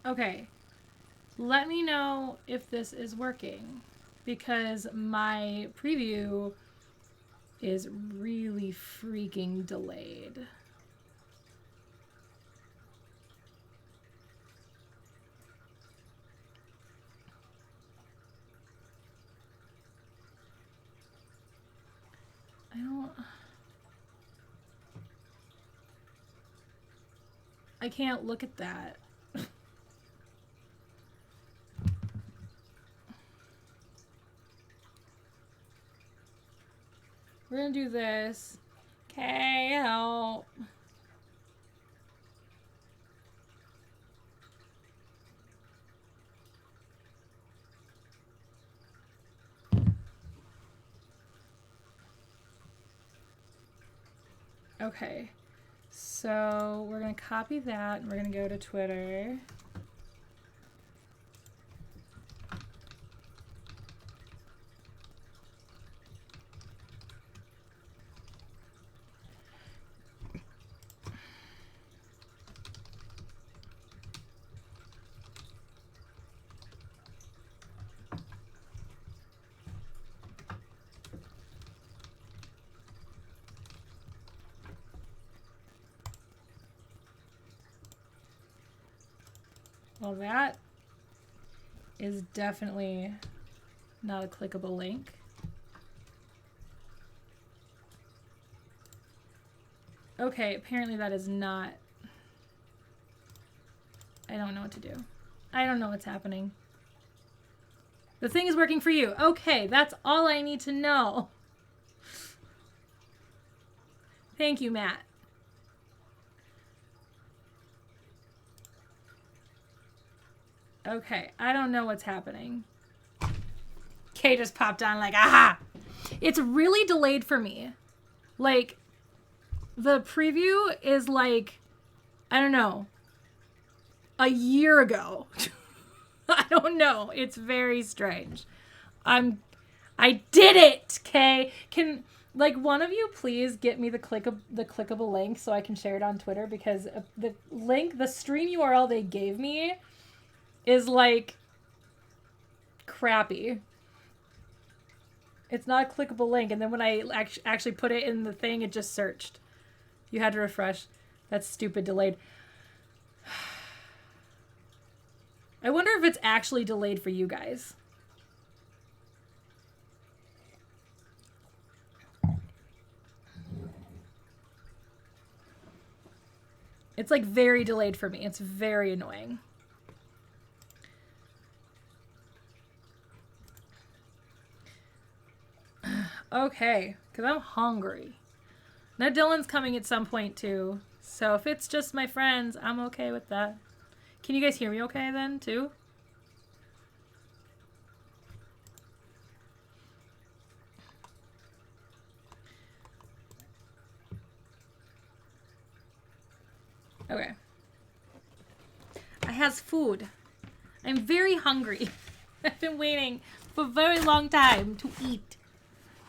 Okay. Let me know if this is working, because my preview is really freaking delayed. I can't look at that. We're gonna do this. Okay, help. Okay, so we're gonna copy that and we're gonna go to Twitter. Well, that is definitely not a clickable link. Okay, apparently that is not. I don't know what to do. I don't know what's happening. The thing is working for you. Okay, that's all I need to know. Thank you, Matt. Okay, I don't know what's happening. Kay just popped on like, aha! It's really delayed for me. Like, the preview is like, I don't know, a year ago. I don't know. It's very strange. I did it, Kay. Can, like, one of you please get me the clickable link so I can share it on Twitter, because the link, the stream URL they gave me is like crappy. It's not a clickable link, and then when I actually put it in the thing, it just searched. You had to refresh. That's stupid delayed. I wonder if it's actually delayed for you guys. It's like very delayed for me. It's very annoying. Okay, because I'm hungry. Now Dylan's coming at some point too. So if it's just my friends, I'm okay with that. Can you guys hear me okay then too? Okay. I has food. I'm very hungry. I've been waiting for a very long time to eat.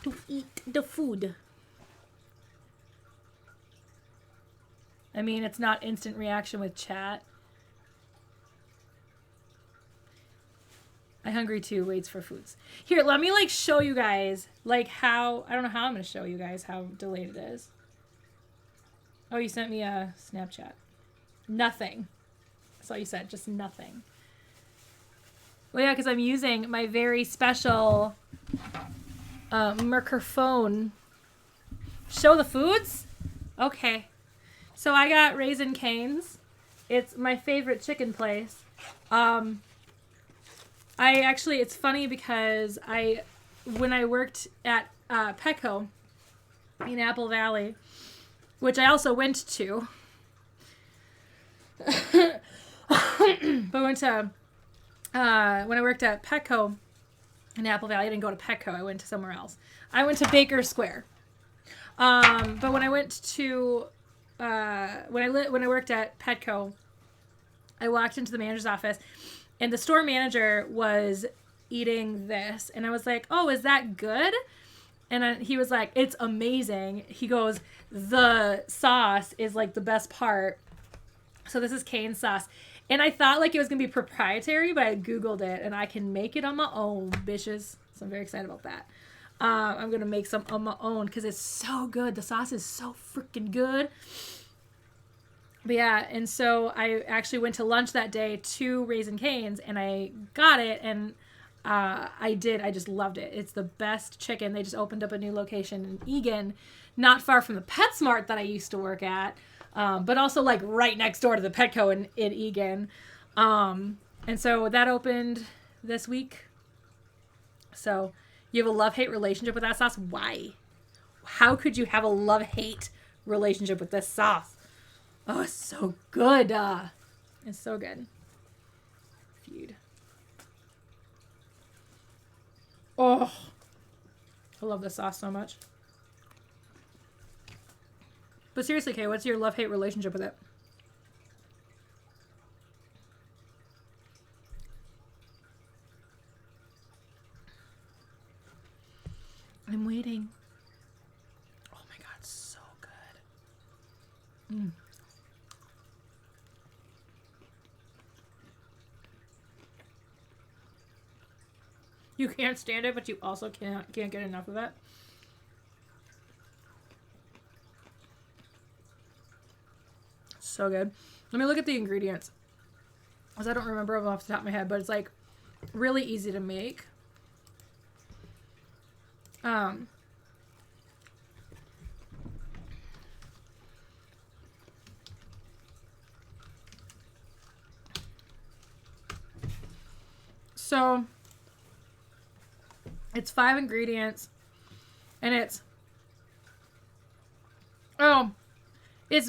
To eat the food. I mean, it's not instant reaction with chat. I hungry too, waits for foods. Here, let me like show you guys like how, I don't know how I'm going to show you guys how delayed it is. Oh, you sent me a Snapchat. Nothing. That's all you said, just nothing. Well, yeah, because I'm using my very special microphone. Show the foods? Okay. So I got Raising Cane's. It's my favorite chicken place. It's funny because when I worked at Petco in Apple Valley, which I also went to, but when I worked at Petco in Apple Valley, I didn't go to Petco. I went to somewhere else. I went to Baker Square. But when I went to when I worked at Petco, I walked into the manager's office, and the store manager was eating this, and I was like, "Oh, is that good?" And he was like, "It's amazing." He goes, "The sauce is like the best part." So this is cane sauce. And I thought like it was going to be proprietary, but I Googled it and I can make it on my own, bitches. So I'm very excited about that. I'm going to make some on my own because it's so good. The sauce is so freaking good. But yeah, and so I actually went to lunch that day to Raising Cane's and I got it and I just loved it. It's the best chicken. They just opened up a new location in Eagan, not far from the PetSmart that I used to work at, but also like right next door to the Petco in Eagan. And so that opened this week. So you have a love-hate relationship with that sauce? Why? How could you have a love-hate relationship with this sauce? Oh, it's so good. It's so good. Feud. Oh, I love this sauce so much. But seriously, Kay, what's your love-hate relationship with it? I'm waiting. Oh my god, so good. You can't stand it, but you also can't get enough of it. So good. Let me look at the ingredients, because I don't remember them off the top of my head, but it's like really easy to make. So it's 5 ingredients and it's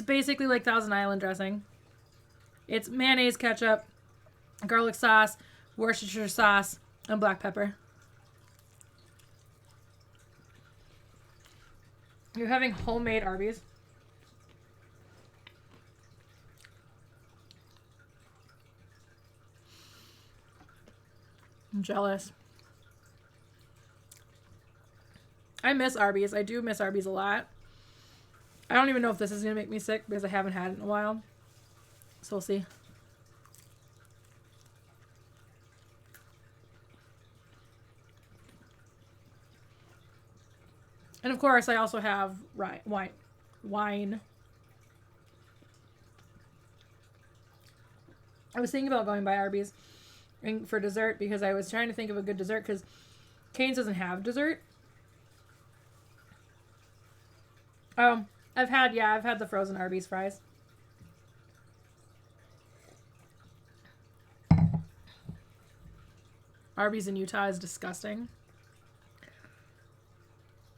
basically like Thousand Island dressing. It's mayonnaise, ketchup, garlic sauce, Worcestershire sauce, and black pepper. You're having homemade Arby's. I'm jealous. I miss Arby's. I do miss Arby's a lot. I don't even know if this is going to make me sick because I haven't had it in a while. So we'll see. And of course, I also have wine. I was thinking about going by Arby's for dessert because I was trying to think of a good dessert because Cane's doesn't have dessert. I've had the frozen Arby's fries. Arby's in Utah is disgusting.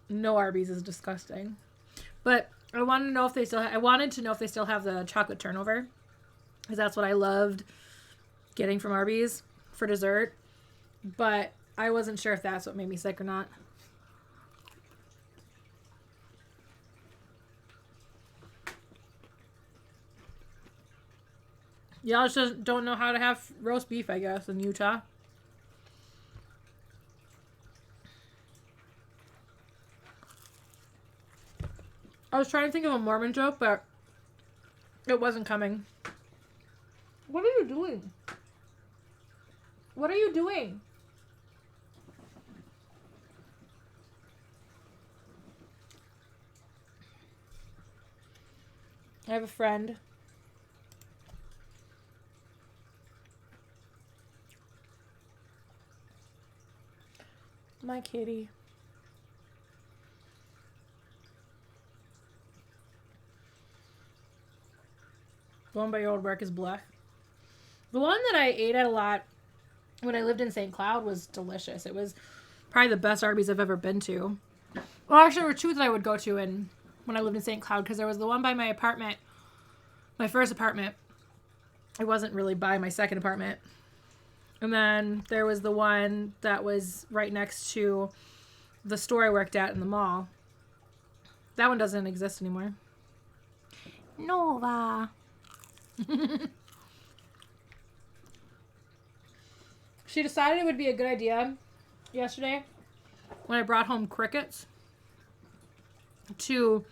No Arby's is disgusting. But I wanted to know if they still have the chocolate turnover, because that's what I loved getting from Arby's for dessert. But I wasn't sure if that's what made me sick or not. Y'all just don't know how to have roast beef, I guess, in Utah. I was trying to think of a Mormon joke, but it wasn't coming. What are you doing? What are you doing? I have a friend. My kitty. The one by your old work is black. The one that I ate at a lot when I lived in St. Cloud was delicious. It was probably the best Arby's I've ever been to. Well, actually, there were 2 that I would go to when I lived in St. Cloud, because there was the one by my apartment, my first apartment. It wasn't really by my second apartment. And then there was the one that was right next to the store I worked at in the mall. That one doesn't exist anymore. Nova. She decided it would be a good idea yesterday when I brought home crickets to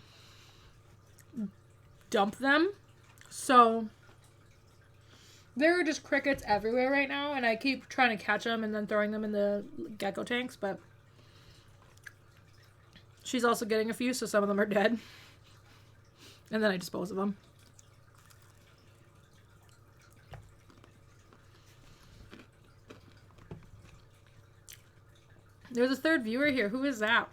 dump them. So There are just crickets everywhere right now, and I keep trying to catch them and then throwing them in the gecko tanks, but she's also getting a few, so some of them are dead. And then I dispose of them. There's a third viewer here. Who is that?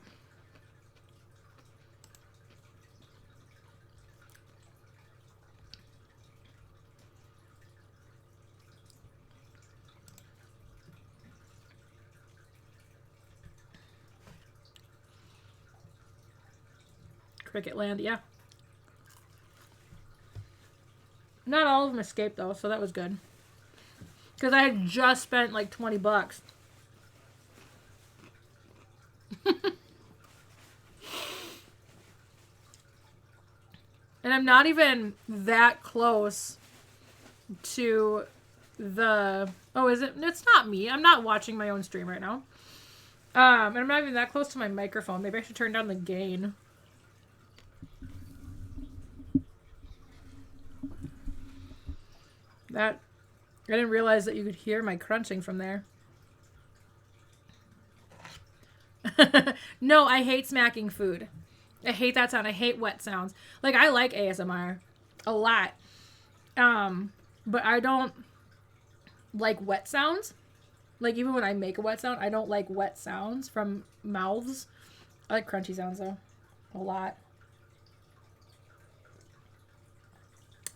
Cricket Land, yeah. Not all of them escaped though, so that was good. Because I had just spent like $20. And I'm not even that close to the... Oh, is it? It's not me. I'm not watching my own stream right now. And I'm not even that close to my microphone. Maybe I should turn down the gain. That... I didn't realize that you could hear my crunching from there. No, I hate smacking food. I hate that sound. I hate wet sounds. Like, I like ASMR a lot. But I don't like wet sounds. Like, even when I make a wet sound, I don't like wet sounds from mouths. I like crunchy sounds, though. A lot.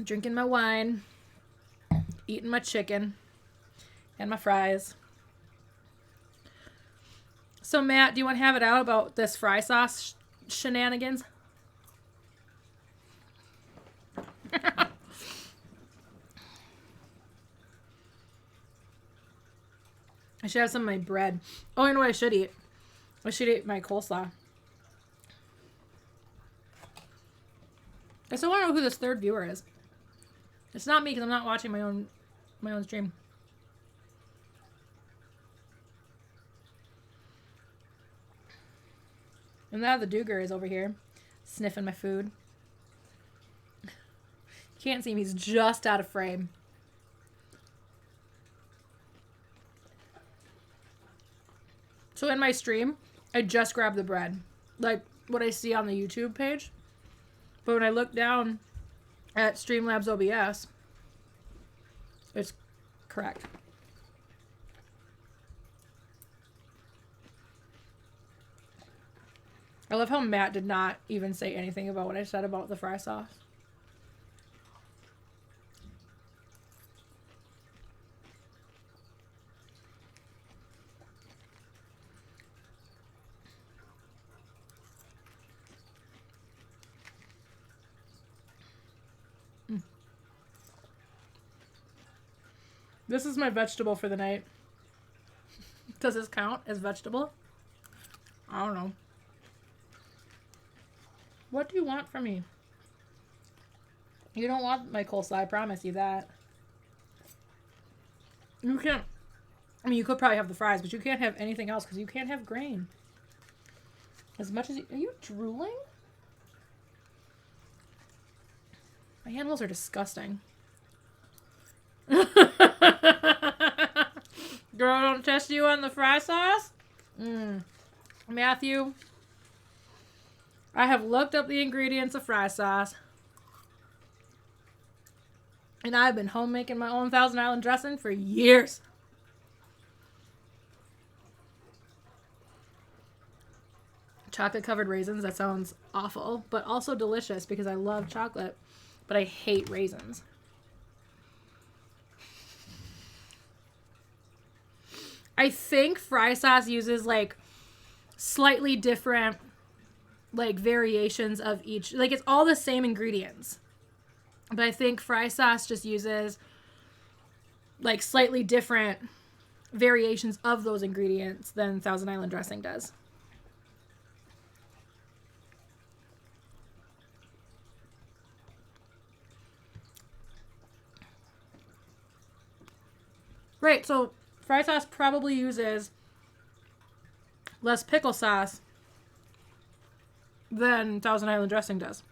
Drinking my wine. Eating my chicken. And my fries. So, Matt, do you want to have it out about this fry sauce shenanigans? I should have some of my bread. Oh, you know what I should eat? I should eat my coleslaw. I still want to know who this third viewer is. It's not me because I'm not watching my own stream. And now the Duger is over here, sniffing my food. Can't see him, he's just out of frame. So in my stream, I just grabbed the bread. Like what I see on the YouTube page. But when I look down at Streamlabs OBS, it's correct. I love how Matt did not even say anything about what I said about the fry sauce. This is my vegetable for the night. Does this count as vegetable? I don't know. What do you want from me? You don't want my coleslaw, I promise you that. You can't... I mean, you could probably have the fries, but you can't have anything else because you can't have grain. As much as you... Are you drooling? My animals are disgusting. Girl, don't test you on the fry sauce? Matthew... I have looked up the ingredients of fry sauce. And I've been home making my own Thousand Island dressing for years. Chocolate covered raisins, that sounds awful, but also delicious because I love chocolate, but I hate raisins. I think fry sauce uses like slightly different like variations of each, like it's all the same ingredients, but I think fry sauce just uses like slightly different variations of those ingredients than Thousand Island dressing does. Right, so fry sauce probably uses less pickle sauce than Thousand Island dressing does.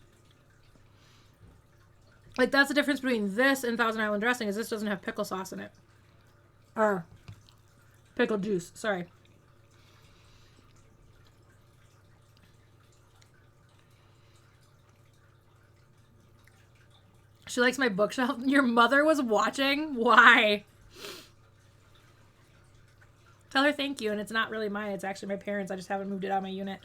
Like, that's the difference between this and Thousand Island dressing, is this doesn't have pickle sauce in it. Or pickle juice, sorry. She likes my bookshelf. Your mother was watching? Why? Tell her thank you, and it's not really mine. It's actually my parents'. I just haven't moved it out of my unit.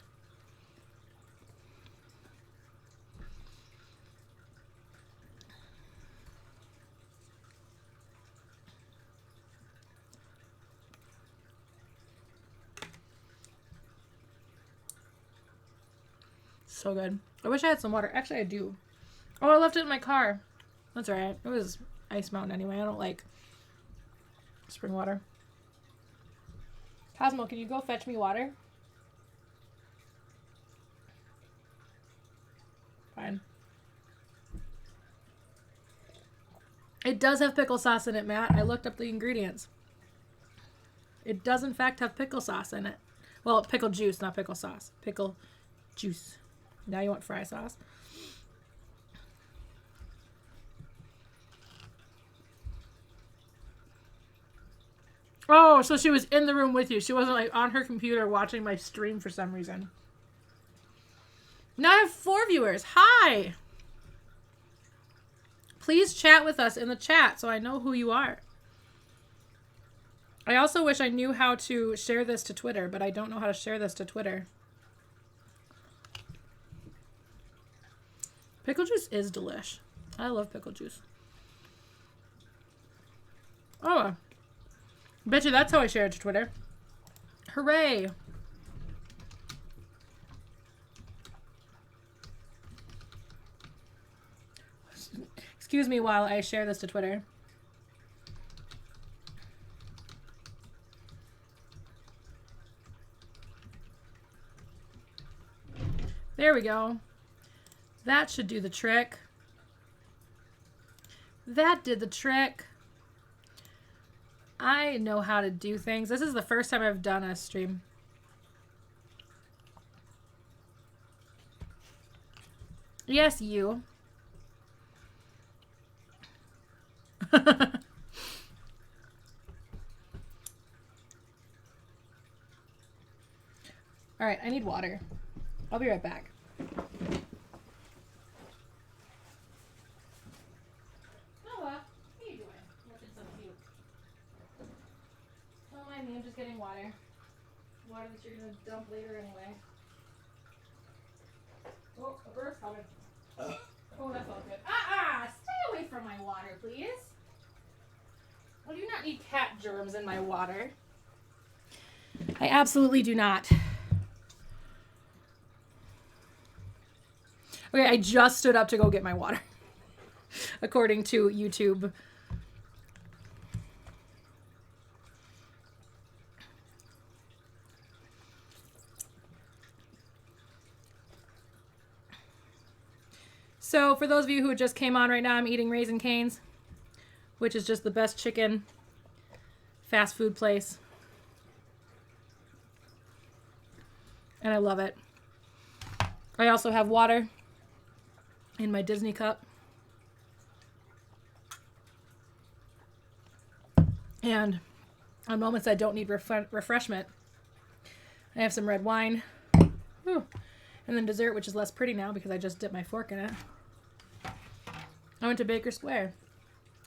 So good. I wish I had some water. Actually, I do. Oh, I left it in my car. That's all right. It was Ice Mountain anyway. I don't like spring water. Cosmo, can you go fetch me water? Fine. It does have pickle sauce in it, Matt. I looked up the ingredients. It does, in fact, have pickle sauce in it. Well, pickle juice, not pickle sauce. Pickle juice. Now you want fry sauce. Oh, so she was in the room with you. She wasn't like on her computer watching my stream for some reason. Now I have 4 viewers. Hi. Please chat with us in the chat so I know who you are. I also wish I knew how to share this to Twitter, but I don't know how to share this to Twitter. Pickle juice is delish. I love pickle juice. Oh, bet you that's how I share it to Twitter. Hooray. Excuse me while I share this to Twitter. There we go. That should do the trick. That did the trick. I know how to do things. This is the first time I've done a stream. Yes, you. All right, I need water. I'll be right back. Noah, what are you doing? Looking so cute. Don't mind me, I'm just getting water. Water that you're gonna dump later anyway. Oh, a bird's coming. Oh, that felt good. Stay away from my water, please. I do not need cat germs in my water. I absolutely do not. Okay, I just stood up to go get my water. According to YouTube. So for those of you who just came on right now, I'm eating Raising Cane's, which is just the best chicken fast food place. And I love it. I also have water in my Disney cup. And on moments I don't need refreshment, I have some red wine. Whew. And then dessert, which is less pretty now because I just dipped my fork in it. I went to Baker Square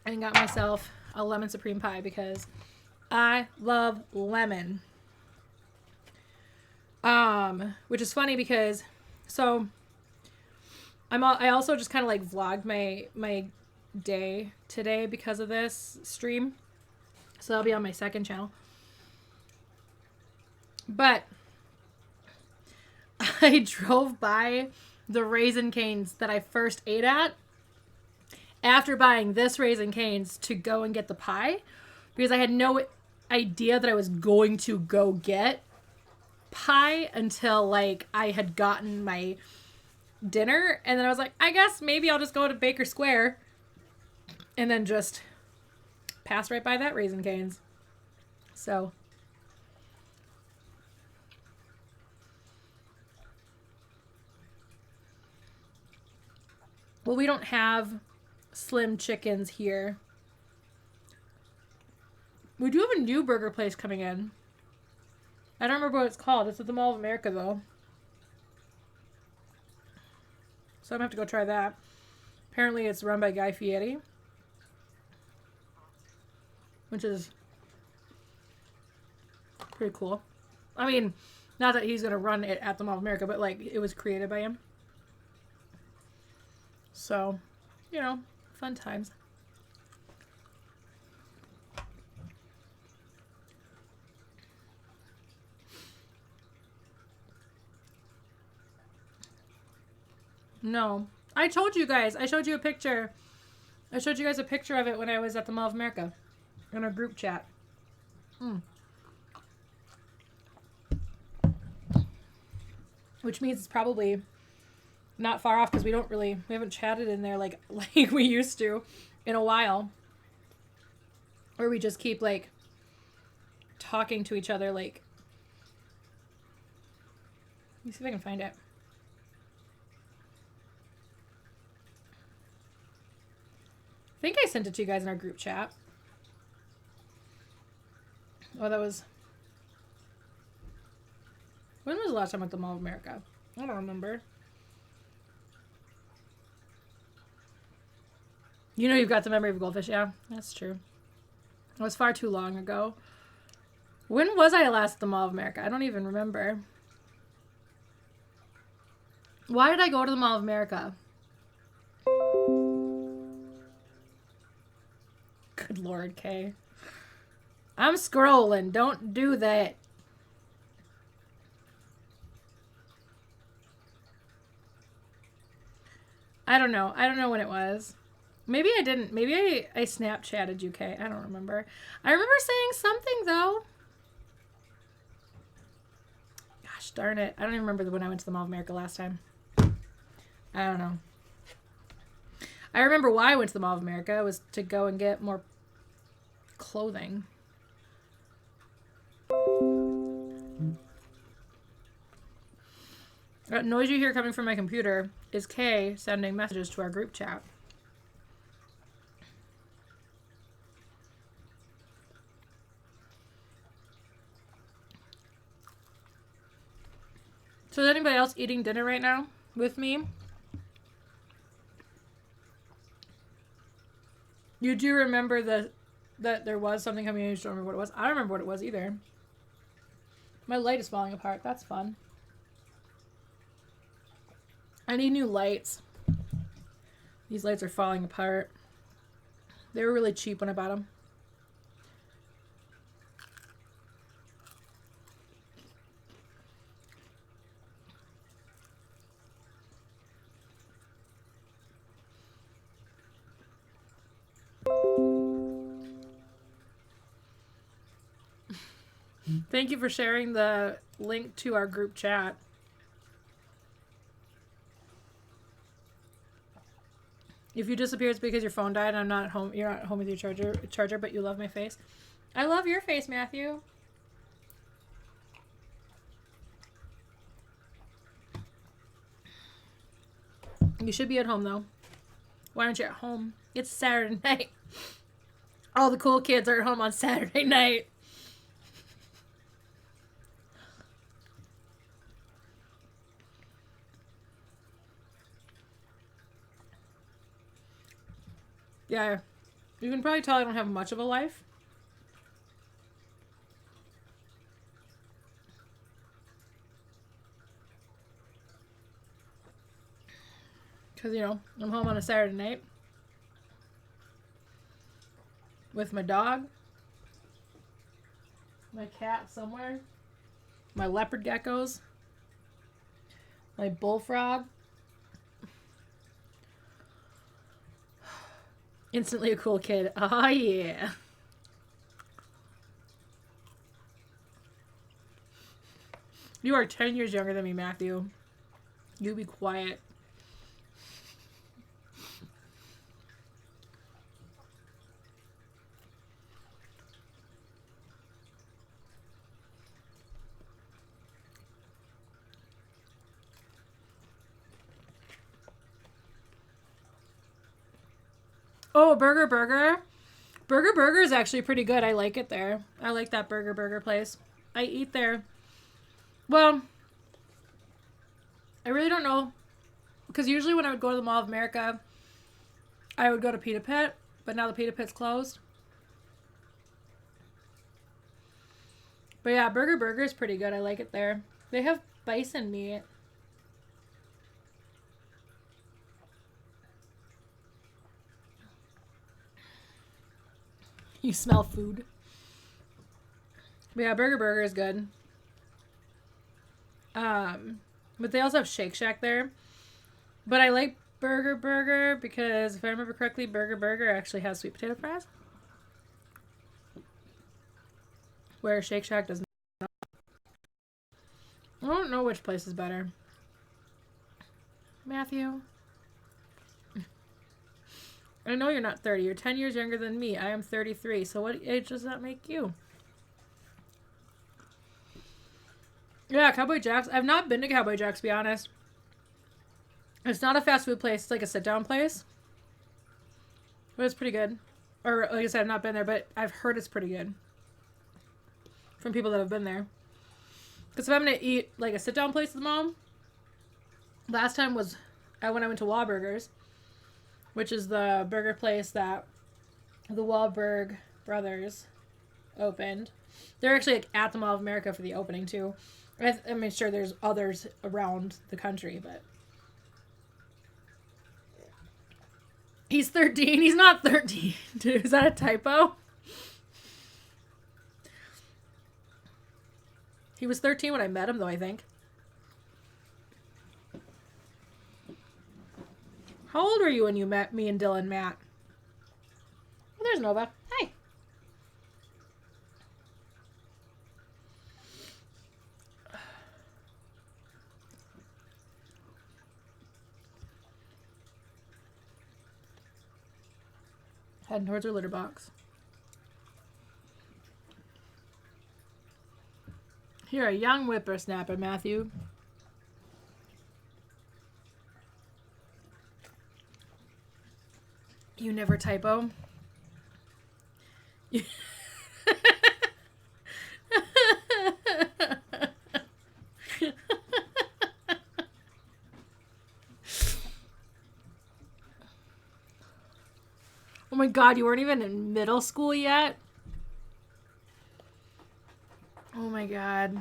and got myself a lemon supreme pie because I love lemon. Which is funny because, so I also just kind of like vlogged my day today because of this stream. So that'll be on my second channel. But I drove by the Raising Cane's that I first ate at after buying this Raising Cane's to go and get the pie because I had no idea that I was going to go get pie until like I had gotten my dinner, and then I was like, I guess maybe I'll just go to Baker Square, and then just pass right by that Raising Cane's. So well, we don't have Slim Chickens here. We do have a new burger place coming in. I don't remember what it's called. It's at the Mall of America, though. So I'm going to have to go try that. Apparently it's run by Guy Fieri. Which is pretty cool. I mean, not that he's going to run it at the Mall of America, but, like, it was created by him. So, you know, fun times. No. I told you guys. I showed you a picture. I showed you guys a picture of it when I was at the Mall of America. In our group chat. Which means it's probably not far off because we haven't chatted in there like we used to in a while. Or we just keep like talking to each other like. Let me see if I can find it. I think I sent it to you guys in our group chat. Oh, that was... When was the last time at the Mall of America? I don't remember. You know you've got the memory of a goldfish. Yeah, that's true. It was far too long ago. When was I last at the Mall of America? I don't even remember. Why did I go to the Mall of America? Good Lord, Kay. I'm scrolling. Don't do that. I don't know. I don't know when it was. Maybe I didn't. Maybe I Snapchatted you, Kay. I don't remember. I remember saying something, though. Gosh darn it. I don't even remember when I went to the Mall of America last time. I don't know. I remember why I went to the Mall of America was to go and get more clothing. That noise you hear coming from my computer is Kay sending messages to our group chat. So is anybody else eating dinner right now with me? You do remember that there was something coming in. You just don't remember what it was. I don't remember what it was either. My light is falling apart. That's fun. I need new lights. These lights are falling apart. They were really cheap when I bought them. Thank you for sharing the link to our group chat. If you disappear, it's because your phone died and I'm not home. You're not home with your charger, but you love my face. I love your face, Matthew. You should be at home, though. Why aren't you at home? It's Saturday night. All the cool kids are at home on Saturday night. Yeah, you can probably tell I don't have much of a life. Because, you know, I'm home on a Saturday night with my dog, my cat somewhere, my leopard geckos, my bullfrog. Instantly a cool kid. Oh, yeah. You are 10 years younger than me, Matthew. You be quiet. Oh, Burger Burger. Burger Burger is actually pretty good. I like it there. I like that Burger Burger place. I eat there. Well, I really don't know. Because usually when I would go to the Mall of America, I would go to Pita Pit. But now the Pita Pit's closed. But yeah, Burger Burger is pretty good. I like it there. They have bison meat. You smell food. But yeah, Burger Burger is good. But they also have Shake Shack there. But I like Burger Burger because if I remember correctly, Burger Burger actually has sweet potato fries. Where Shake Shack does not. I don't know which place is better. Matthew. I know you're not 30. You're 10 years younger than me. I am 33. So what age does that make you? Yeah, Cowboy Jack's. I've not been to Cowboy Jack's, to be honest. It's not a fast food place. It's like a sit-down place. But it's pretty good. Or, like I said, I've not been there, but I've heard it's pretty good. From people that have been there. Because if I'm going to eat, like, a sit-down place with Mom, last time was when I went to Wahlburgers, which is the burger place that the Wahlberg brothers opened. They're actually, like, at the Mall of America for the opening, too. I mean, sure, there's others around the country, but... He's 13. He's not 13. Dude, is that a typo? He was 13 when I met him, though, I think. How old were you when you met me and Dylan Matt? Oh, there's Nova. Hi. Heading towards her litter box. You're a young whippersnapper, Matthew. You never typo. Oh my god, you weren't even in middle school yet? Oh my god.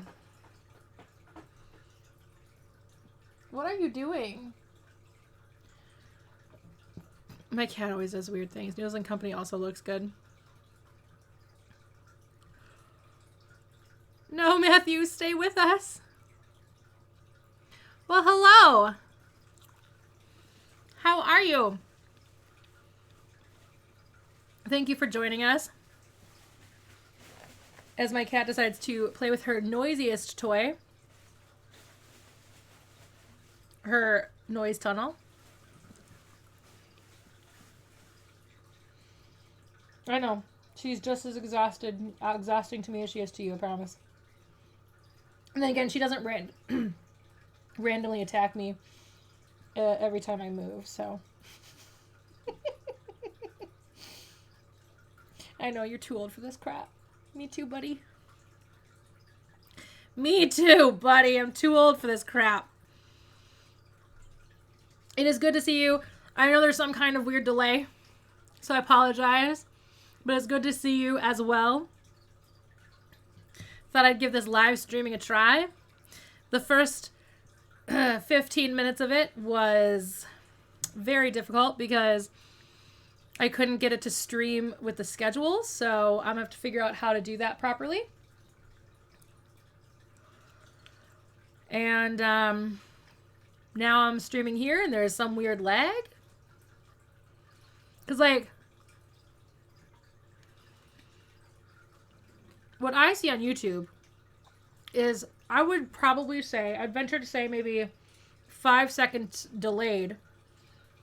What are you doing? My cat always does weird things. Noodles and Company also looks good. No, Matthew, stay with us. Well, hello. How are you? Thank you for joining us. As my cat decides to play with her noisiest toy. Her noise tunnel. I know. She's just as exhausting to me as she is to you, I promise. And then again, she doesn't randomly attack me every time I move, so. I know, you're too old for this crap. Me too, buddy. Me too, buddy. I'm too old for this crap. It is good to see you. I know there's some kind of weird delay, so I apologize. But it's good to see you as well. Thought I'd give this live streaming a try. The first 15 minutes of it was very difficult because I couldn't get it to stream with the schedule, so I'm going to have to figure out how to do that properly. And now I'm streaming here, and there's some weird lag. Because, like, what I see on YouTube is, I would probably say, I'd venture to say maybe 5 seconds delayed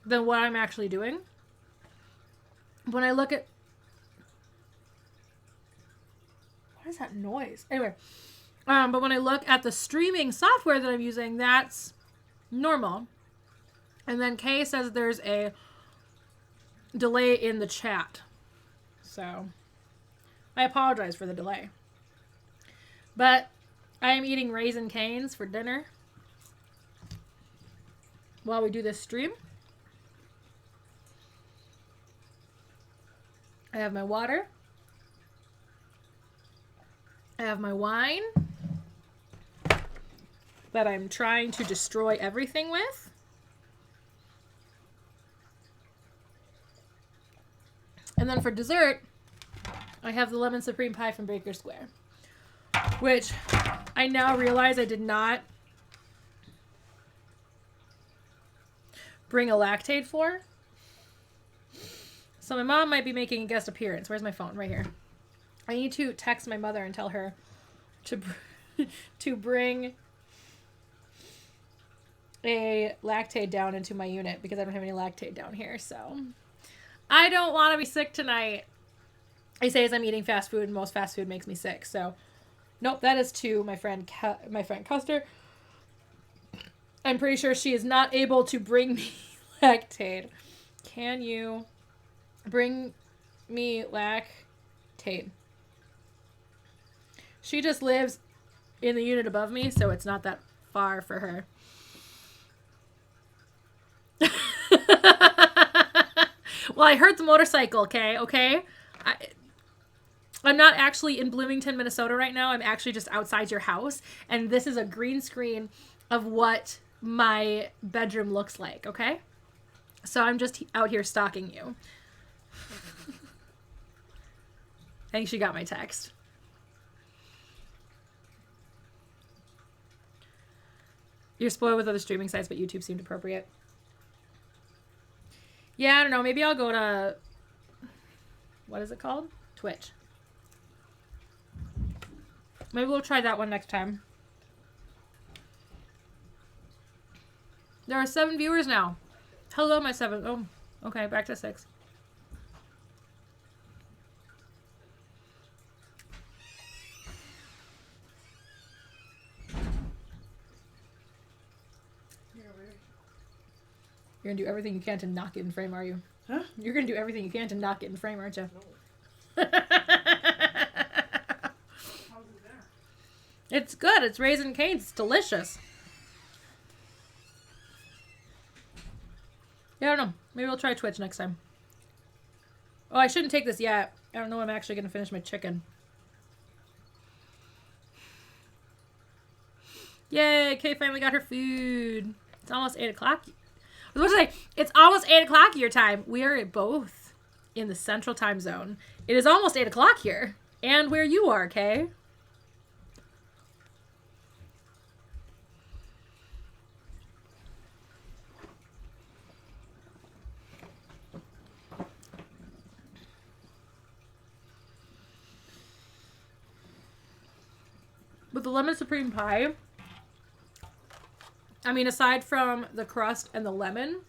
than what I'm actually doing. When I look at... What is that noise? Anyway, but when I look at the streaming software that I'm using, that's normal. And then Kay says there's a delay in the chat. So I apologize for the delay. But I am eating Raisin Canes for dinner while we do this stream. I have my water. I have my wine that I'm trying to destroy everything with. And then for dessert, I have the lemon supreme pie from Baker Square, which I now realize I did not bring a Lactaid for. So my mom might be making a guest appearance. Where's my phone? Right here. I need to text my mother and tell her to bring a Lactaid down into my unit because I don't have any Lactaid down here. So I don't want to be sick tonight. I say as I'm eating fast food, and most fast food makes me sick. So nope, that is to my friend Custer. I'm pretty sure she is not able to bring me Lactaid. Can you bring me Lactaid? She just lives in the unit above me, so it's not that far for her. Well, I heard the motorcycle, okay? I'm not actually in Bloomington, Minnesota right now. I'm actually just outside your house, and this is a green screen of what my bedroom looks like, okay? So I'm just out here stalking you. I think she got my text. You're spoiled with other streaming sites, but YouTube seemed appropriate. Yeah, I don't know. Maybe I'll go to... What is it called? Twitch. Maybe we'll try that one next time. There are 7 viewers now. Hello, my 7. Oh, okay. Back to 6. You're going to do everything you can to knock it in frame, are you? Huh? You're going to do everything you can to knock it in frame, aren't you? No. How's it there? It's good. It's Raisin Canes. It's delicious. Yeah, I don't know. Maybe we'll try Twitch next time. Oh, I shouldn't take this yet. I don't know when I'm actually going to finish my chicken. Yay, Kay finally got her food. It's almost 8 o'clock. I was about to say, it's almost 8 o'clock your time. We are both in the central time zone. It is almost 8 o'clock here. And where you are, Kay. With the lemon supreme pie, I mean, aside from the crust and the lemon,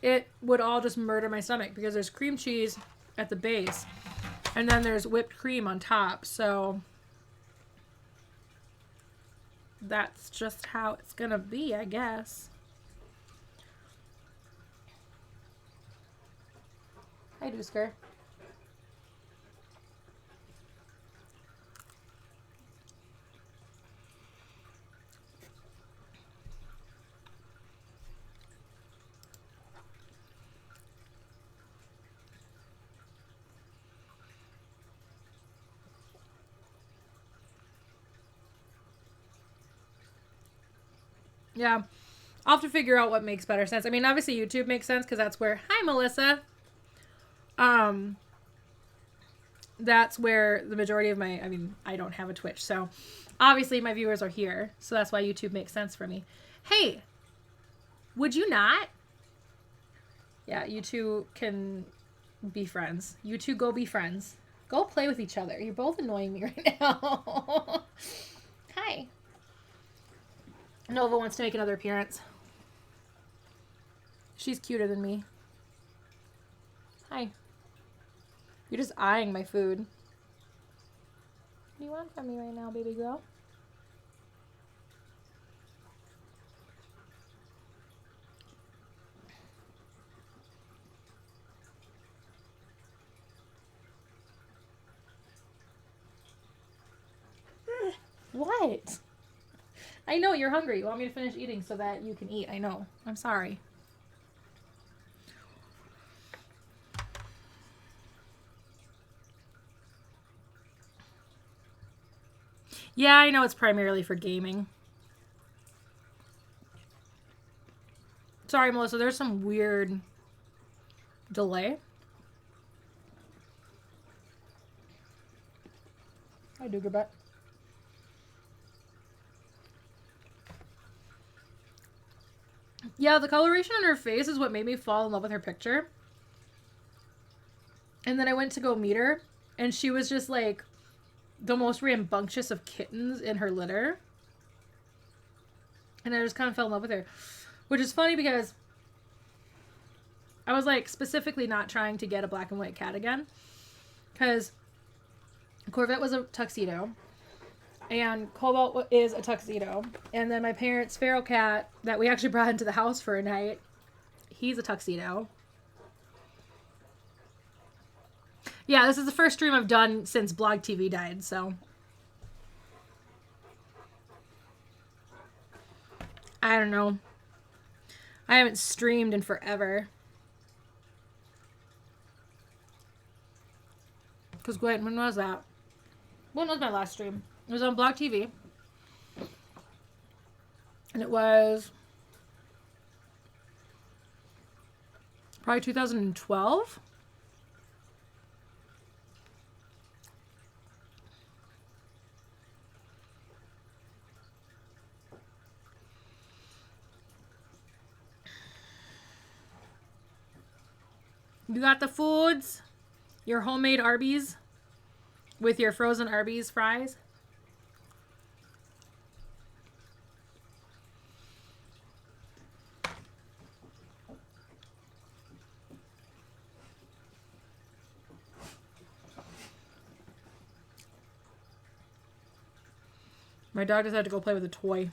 it would all just murder my stomach because there's cream cheese at the base and then there's whipped cream on top. So that's just how it's gonna be, I guess. Hi, Doosker. Yeah, I'll have to figure out what makes better sense. I mean, obviously YouTube makes sense because that's where... Hi, Melissa. That's where the majority of my... I mean, I don't have a Twitch, so obviously my viewers are here. So that's why YouTube makes sense for me. Hey, would you not? Yeah, you two can be friends. You two go be friends. Go play with each other. You're both annoying me right now. Hi. Nova wants to make another appearance. She's cuter than me. Hi. You're just eyeing my food. What do you want from me right now, baby girl? What? I know you're hungry. You want me to finish eating so that you can eat. I know. I'm sorry. Yeah, I know it's primarily for gaming. Sorry, Melissa, there's some weird delay. I do good bet. Yeah, the coloration on her face is what made me fall in love with her picture. And then I went to go meet her, and she was just like the most rambunctious of kittens in her litter. And I just kind of fell in love with her. Which is funny because I was like specifically not trying to get a black and white cat again. Because Corvette was a tuxedo. And Cobalt is a tuxedo. And then my parents' feral cat that we actually brought into the house for a night, he's a tuxedo. Yeah, this is the first stream I've done since Blog TV died, so. I don't know. I haven't streamed in forever. Because, wait, when was that? When was my last stream? It was on Blog TV. And it was probably 2012. You got the foods? Your homemade Arby's with your frozen Arby's fries? My dog decided to go play with a toy.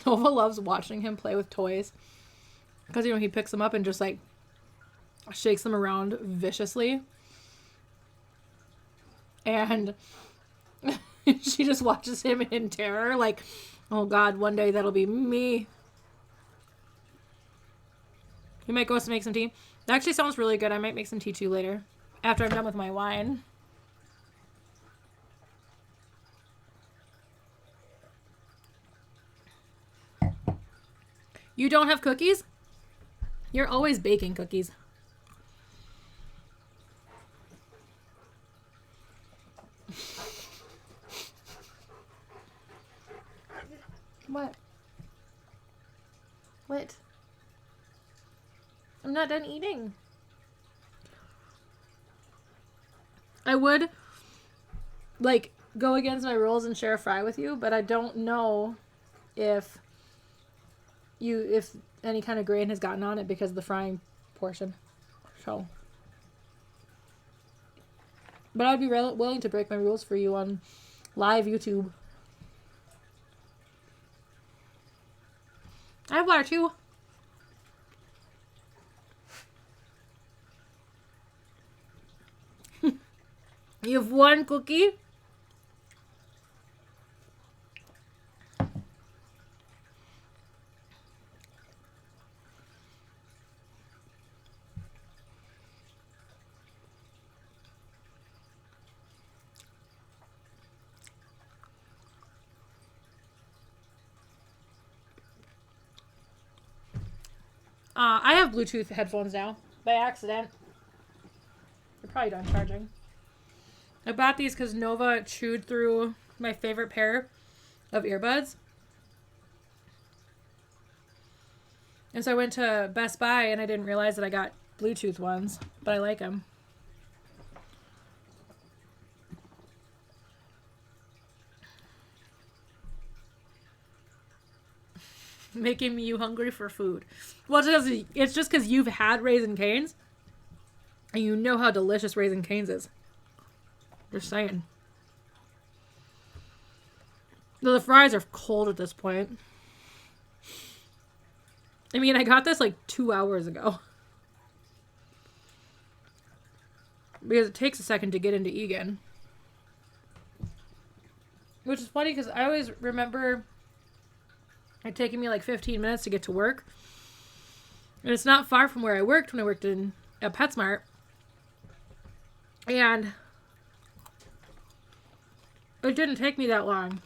Nova loves watching him play with toys. Because, he picks them up and just, like, shakes them around viciously. And she just watches him in terror. Like, oh, God, one day that'll be me. You might go to make some tea. That actually sounds really good. I might make some tea, too, later. After I'm done with my wine. You don't have cookies? You're always baking cookies. What? What? I'm not done eating. I would, like, go against my rules and share a fry with you, but I don't know if any kind of grain has gotten on it because of the frying portion. So. But I'd be willing to break my rules for you on live YouTube. I have water too. You have one cookie? I have Bluetooth headphones now by accident. They're probably done charging. I bought these because Nova chewed through my favorite pair of earbuds. And so I went to Best Buy and I didn't realize that I got Bluetooth ones, but I like them. Making you hungry for food. Well, it's just because you've had Raising Cane's and you know how delicious Raising Cane's is. Just saying. The fries are cold at this point. I mean, I got this like 2 hours ago. because it takes a second to get into Egan. Which is funny because I always remember it taking me like 15 minutes to get to work. And it's not far from where I worked when I worked at PetSmart. And it didn't take me that long.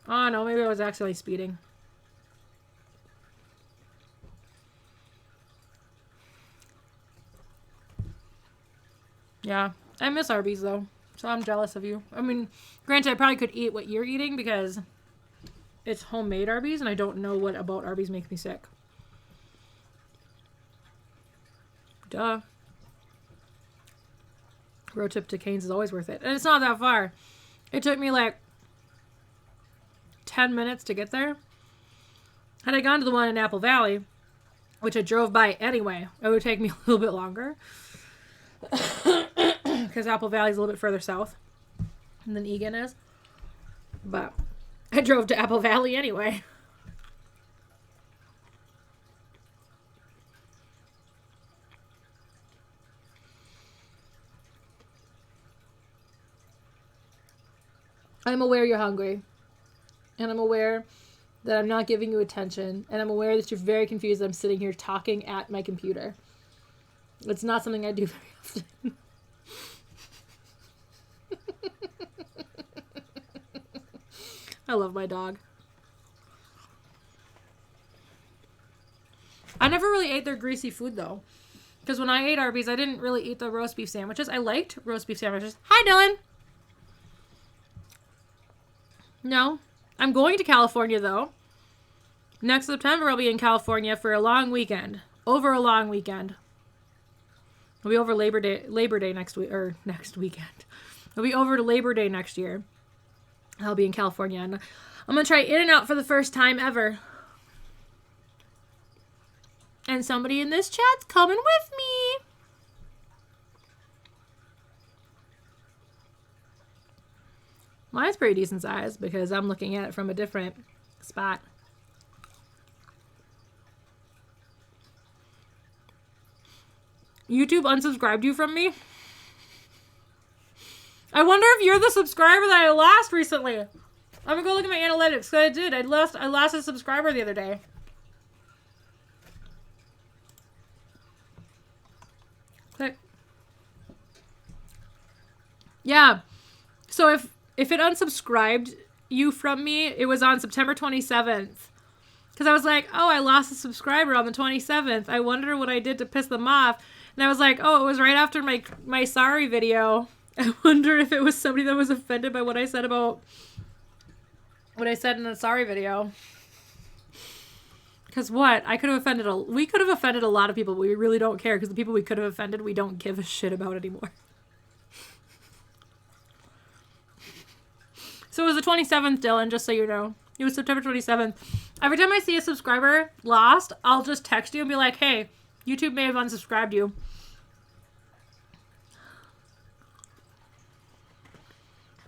Oh no, maybe I was accidentally speeding. Yeah, I miss Arby's though, so I'm jealous of you. I mean, granted, I probably could eat what you're eating because it's homemade Arby's, and I don't know what about Arby's makes me sick. Duh. Road trip to Cane's is always worth it, and it's not that far. It took me like 10 minutes to get there. Had I gone to the one in Apple Valley, which I drove by anyway, it would take me a little bit longer. Because Apple Valley is a little bit further south than Egan is. But I drove to Apple Valley anyway. I'm aware you're hungry. And I'm aware that I'm not giving you attention. And I'm aware that you're very confused that I'm sitting here talking at my computer. It's not something I do very often. I love my dog. I never really ate their greasy food though. Because when I ate Arby's, I didn't really eat the roast beef sandwiches. I liked roast beef sandwiches. Hi, Dylan. No. I'm going to California though. Next September I'll be in California for a long weekend. Over a long weekend. I'll be over Labor Day next week, or next weekend. I'll be over to Labor Day next year. I'll be in California. And I'm going to try In-N-Out for the first time ever. And somebody in this chat's coming with me. Mine's pretty decent size because I'm looking at it from a different spot. YouTube unsubscribed you from me? I wonder if you're the subscriber that I lost recently. I'm gonna go look at my analytics. Cause I did. I lost a subscriber the other day. Click. Yeah. So if it unsubscribed you from me, it was on September 27th. Because I was like, oh, I lost a subscriber on the 27th. I wonder what I did to piss them off. And I was like, oh, it was right after my sorry video. I wonder if it was somebody that was offended by what I said about what I said in the sorry video. Because what? We could have offended a lot of people, but we really don't care because the people we could have offended, we don't give a shit about anymore. So it was the 27th, Dylan, just so you know. It was September 27th. Every time I see a subscriber lost, I'll just text you and be like, hey, YouTube may have unsubscribed you.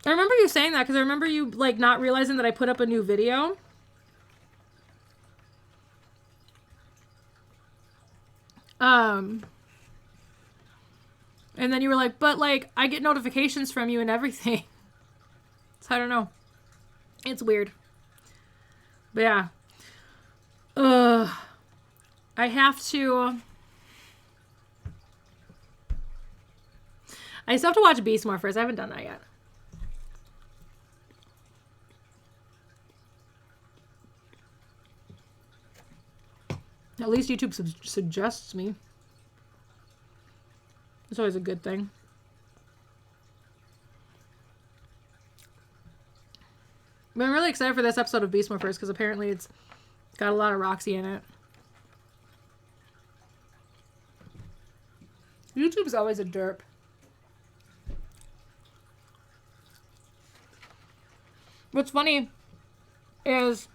I remember you saying that because I remember you like not realizing that I put up a new video. And then you were like, but like I get notifications from you and everything. So I don't know. It's weird. But yeah. I still have to watch Beast Morphers. I haven't done that yet. At least YouTube suggests me. It's always a good thing. But I'm really excited for this episode of Beast Morphers because apparently it's got a lot of Roxy in it. YouTube's always a derp. What's funny is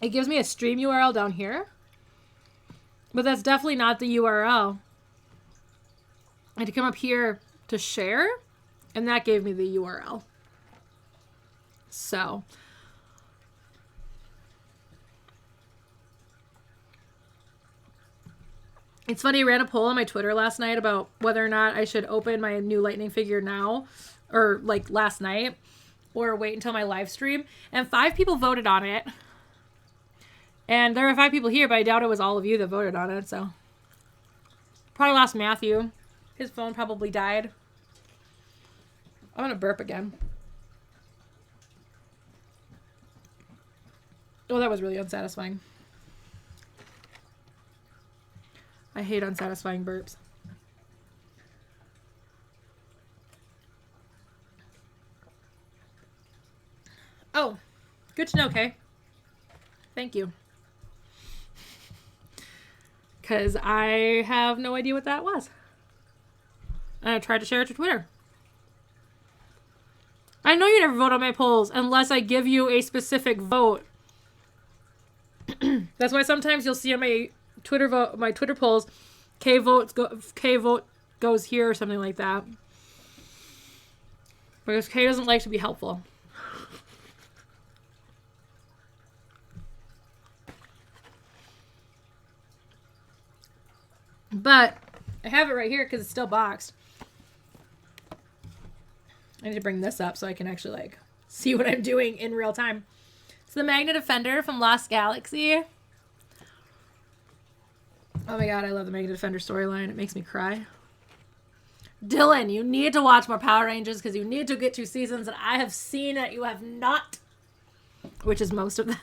it gives me a stream URL down here, but that's definitely not the URL. I had to come up here to share, and that gave me the URL. So It's funny, I ran a poll on my Twitter last night about whether or not I should open my new Lightning figure now, or like last night, or wait until my live stream. And 5 people voted on it. And there are 5 people here, but I doubt it was all of you that voted on it, so. Probably lost Matthew. His phone probably died. I'm gonna burp again. Oh, that was really unsatisfying. I hate unsatisfying burps. Oh, good to know, Kay. Thank you. Because I have no idea what that was. I tried to share it to Twitter. I know you never vote on my polls unless I give you a specific vote. That's why sometimes you'll see on my Twitter polls, K vote goes here or something like that. Because K doesn't like to be helpful. But I have it right here because it's still boxed. I need to bring this up so I can actually like see what I'm doing in real time. It's the Magna Defender from Lost Galaxy. Oh my god, I love the Magna Defender storyline. It makes me cry. Dylan, you need to watch more Power Rangers because you need to get 2 seasons that I have seen that you have not. Which is most of them.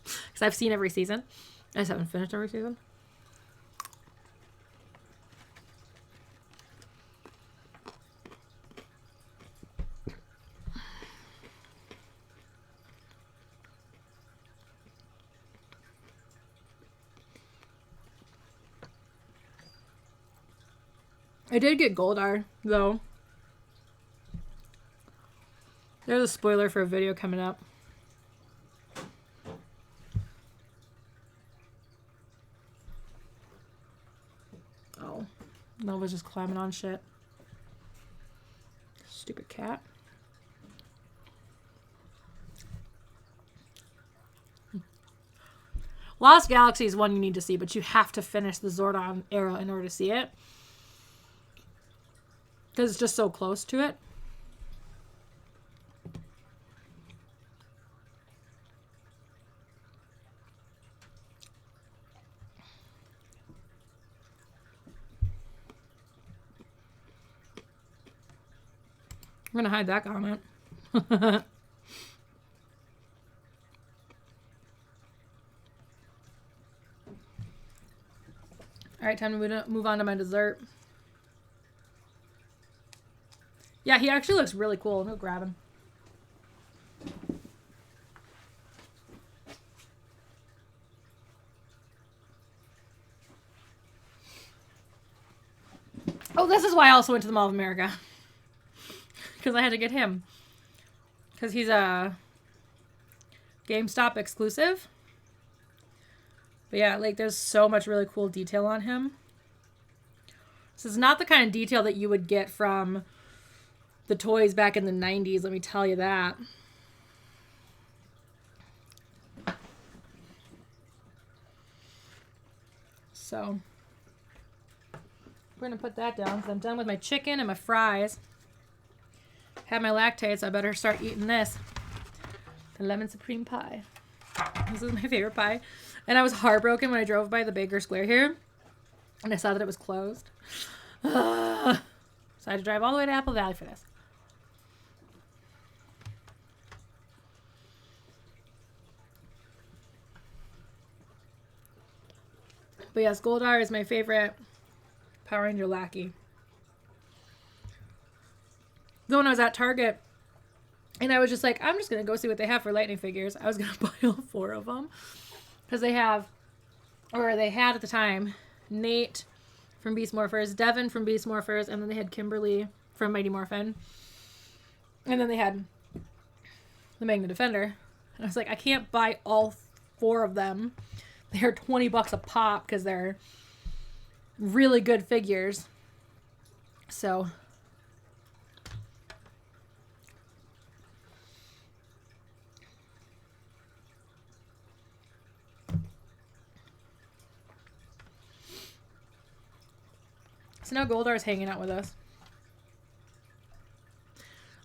Because I've seen every season. I just haven't finished every season. I did get Goldar, though. There's a spoiler for a video coming up. Oh. Nova's just climbing on shit. Stupid cat. Lost Galaxy is one you need to see, but you have to finish the Zordon era in order to see it. Because it's just so close to it. I'm going to hide that comment. All right, time to move on to my dessert. Yeah, he actually looks really cool. I'm going to grab him. Oh, this is why I also went to the Mall of America. Because I had to get him. Because he's a GameStop exclusive. But yeah, like there's so much really cool detail on him. This is not the kind of detail that you would get from the toys back in the 90s, let me tell you that. So, we're going to put that down because I'm done with my chicken and my fries. Have my lactates, so I better start eating this. The lemon supreme pie. This is my favorite pie. And I was heartbroken when I drove by the Baker Square here and I saw that it was closed. So I had to drive all the way to Apple Valley for this. But yes, Goldar is my favorite Power Ranger lackey. Though when I was at Target, and I was just like, I'm just going to go see what they have for Lightning figures. I was going to buy all 4 of them. Because they have, or they had at the time, Nate from Beast Morphers, Devin from Beast Morphers, and then they had Kimberly from Mighty Morphin. And then they had the Magna Defender. And I was like, I can't buy all 4 of them. They're $20 a pop because they're really good figures. So So now Goldar's hanging out with us.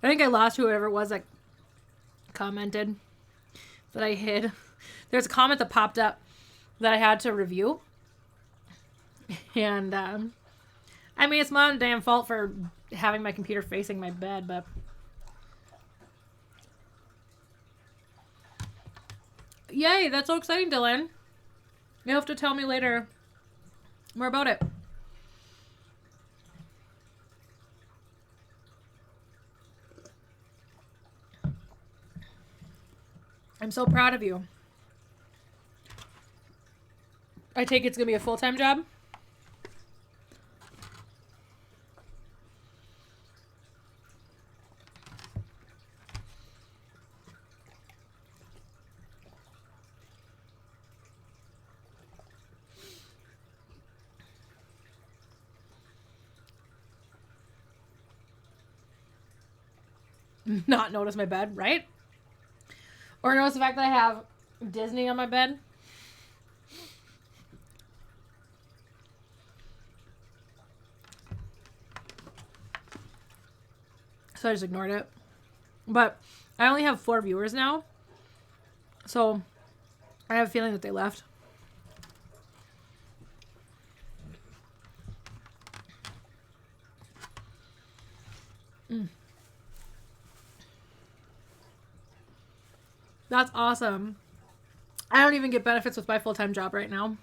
I think I lost whoever it was that commented that I hid. There's a comment that popped up that I had to review. And, I mean, it's my own damn fault for having my computer facing my bed, but... Yay, that's so exciting, Dylan. You'll have to tell me later more about it. I'm so proud of you. I take it's going to be a full-time job? Not notice my bed, right? Or notice the fact that I have Disney on my bed. So I just ignored it. But I only have 4 viewers now. So I have a feeling that they left. That's awesome. I don't even get benefits with my full-time job right now.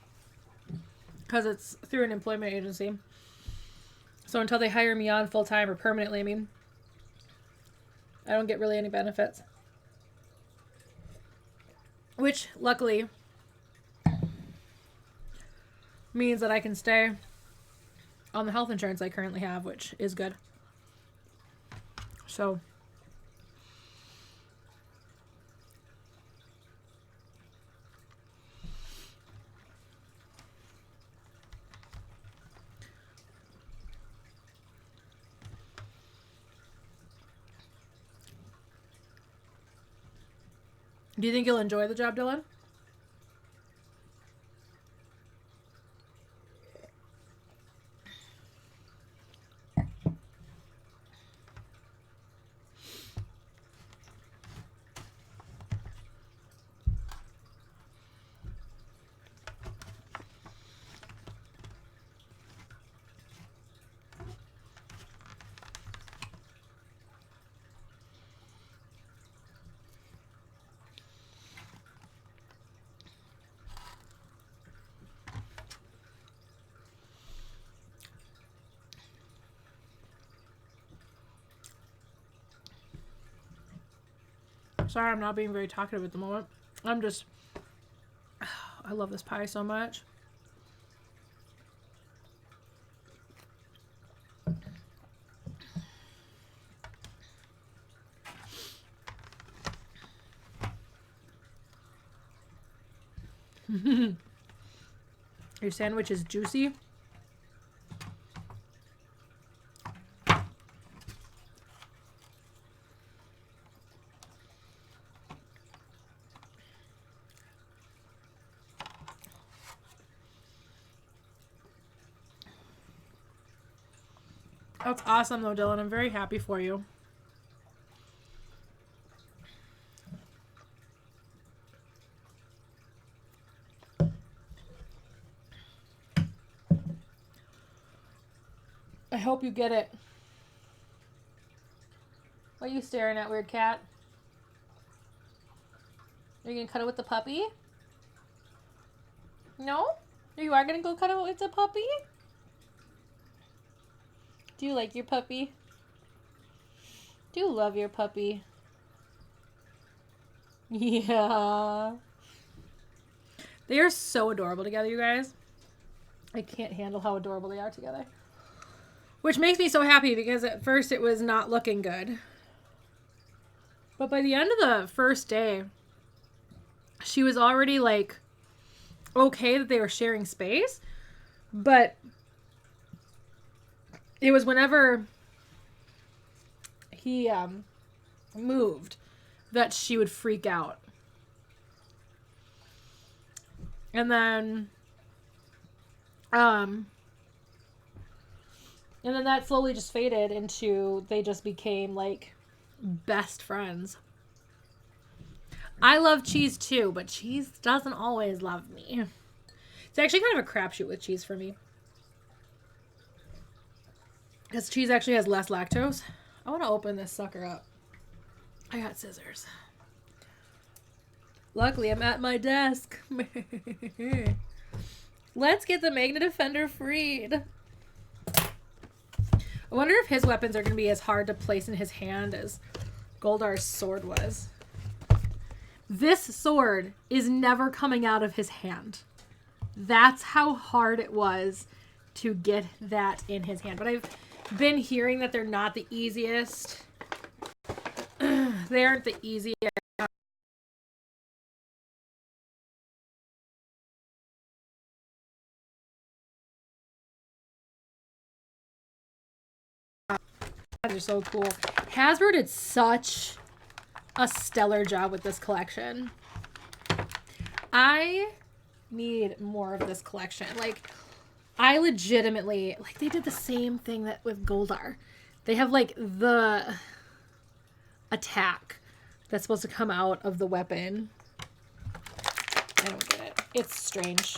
Because it's through an employment agency. So until they hire me on full-time or permanently, I mean, I don't get really any benefits. Which, luckily, means that I can stay on the health insurance I currently have, which is good. So... Do you think you'll enjoy the job, Dylan? Sorry, I'm not being very talkative at the moment. I'm just... I love this pie so much. Your sandwich is juicy. That's awesome, though, Dylan. I'm very happy for you. I hope you get it. What are you staring at, weird cat? Are you going to cuddle with the puppy? No? You are going to go cuddle with the puppy? Do you like your puppy? Do you love your puppy? Yeah. They are so adorable together, you guys. I can't handle how adorable they are together. Which makes me so happy because at first it was not looking good. But by the end of the first day, she was already like, okay that they were sharing space. But it was whenever he moved that she would freak out. And then And then that slowly just faded into they just became like best friends. I love cheese too, but cheese doesn't always love me. It's actually kind of a crapshoot with cheese for me. Because cheese actually has less lactose. I want to open this sucker up. I got scissors. Luckily, I'm at my desk. Let's get the Magna Defender freed. I wonder if his weapons are going to be as hard to place in his hand as Goldar's sword was. This sword is never coming out of his hand. That's how hard it was to get that in his hand. But I've been hearing that they're not the easiest. They aren't the easiest. They're so cool. Hasbro did such a stellar job with this collection. I need more of this collection. Like, I legitimately, like, they did the same thing that with Goldar. They have, like, the attack that's supposed to come out of the weapon. I don't get it. It's strange.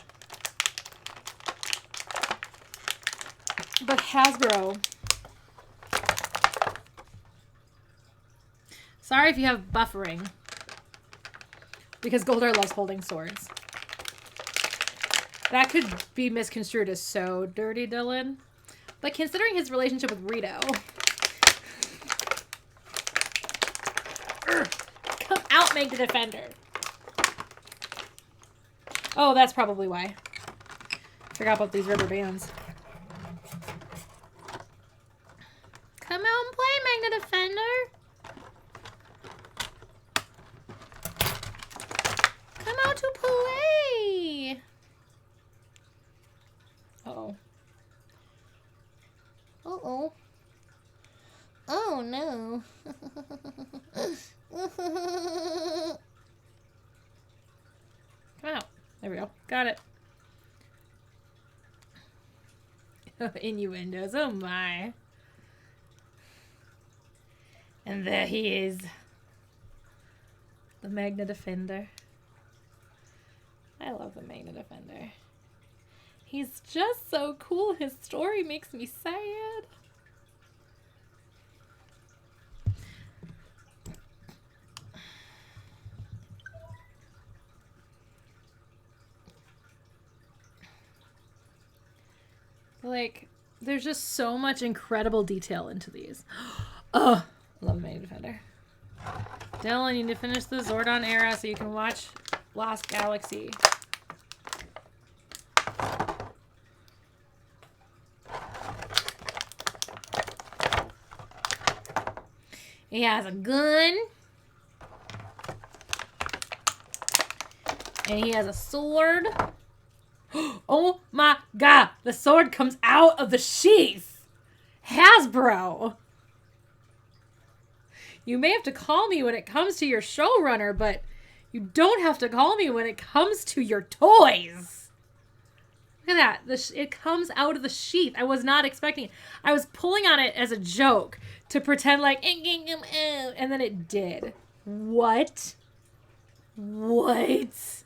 But Hasbro... Sorry if you have buffering. Because Goldar loves holding swords. That could be misconstrued as so dirty, Dylan. But considering his relationship with Rito... Come out, Meg the Defender. Oh, that's probably why. Forgot about these rubber bands. Come out and play, Meg the Defender. Come out to play. Uh-oh. Uh-oh. Oh, no. Come out. There we go. Got it. Innuendos. Oh, my. And there he is. The Magna Defender. I love the Magna Defender. He's just so cool. His story makes me sad. Like, there's just so much incredible detail into these. Oh, I love Magna Defender. Dylan, you need to finish the Zordon era so you can watch Lost Galaxy. He has a gun. And he has a sword. Oh my god! The sword comes out of the sheath! Hasbro! You may have to call me when it comes to your showrunner, but you don't have to call me when it comes to your toys. Look at that. It comes out of the sheath. I was not expecting it. I was pulling on it as a joke to pretend like, and then it did. What? What?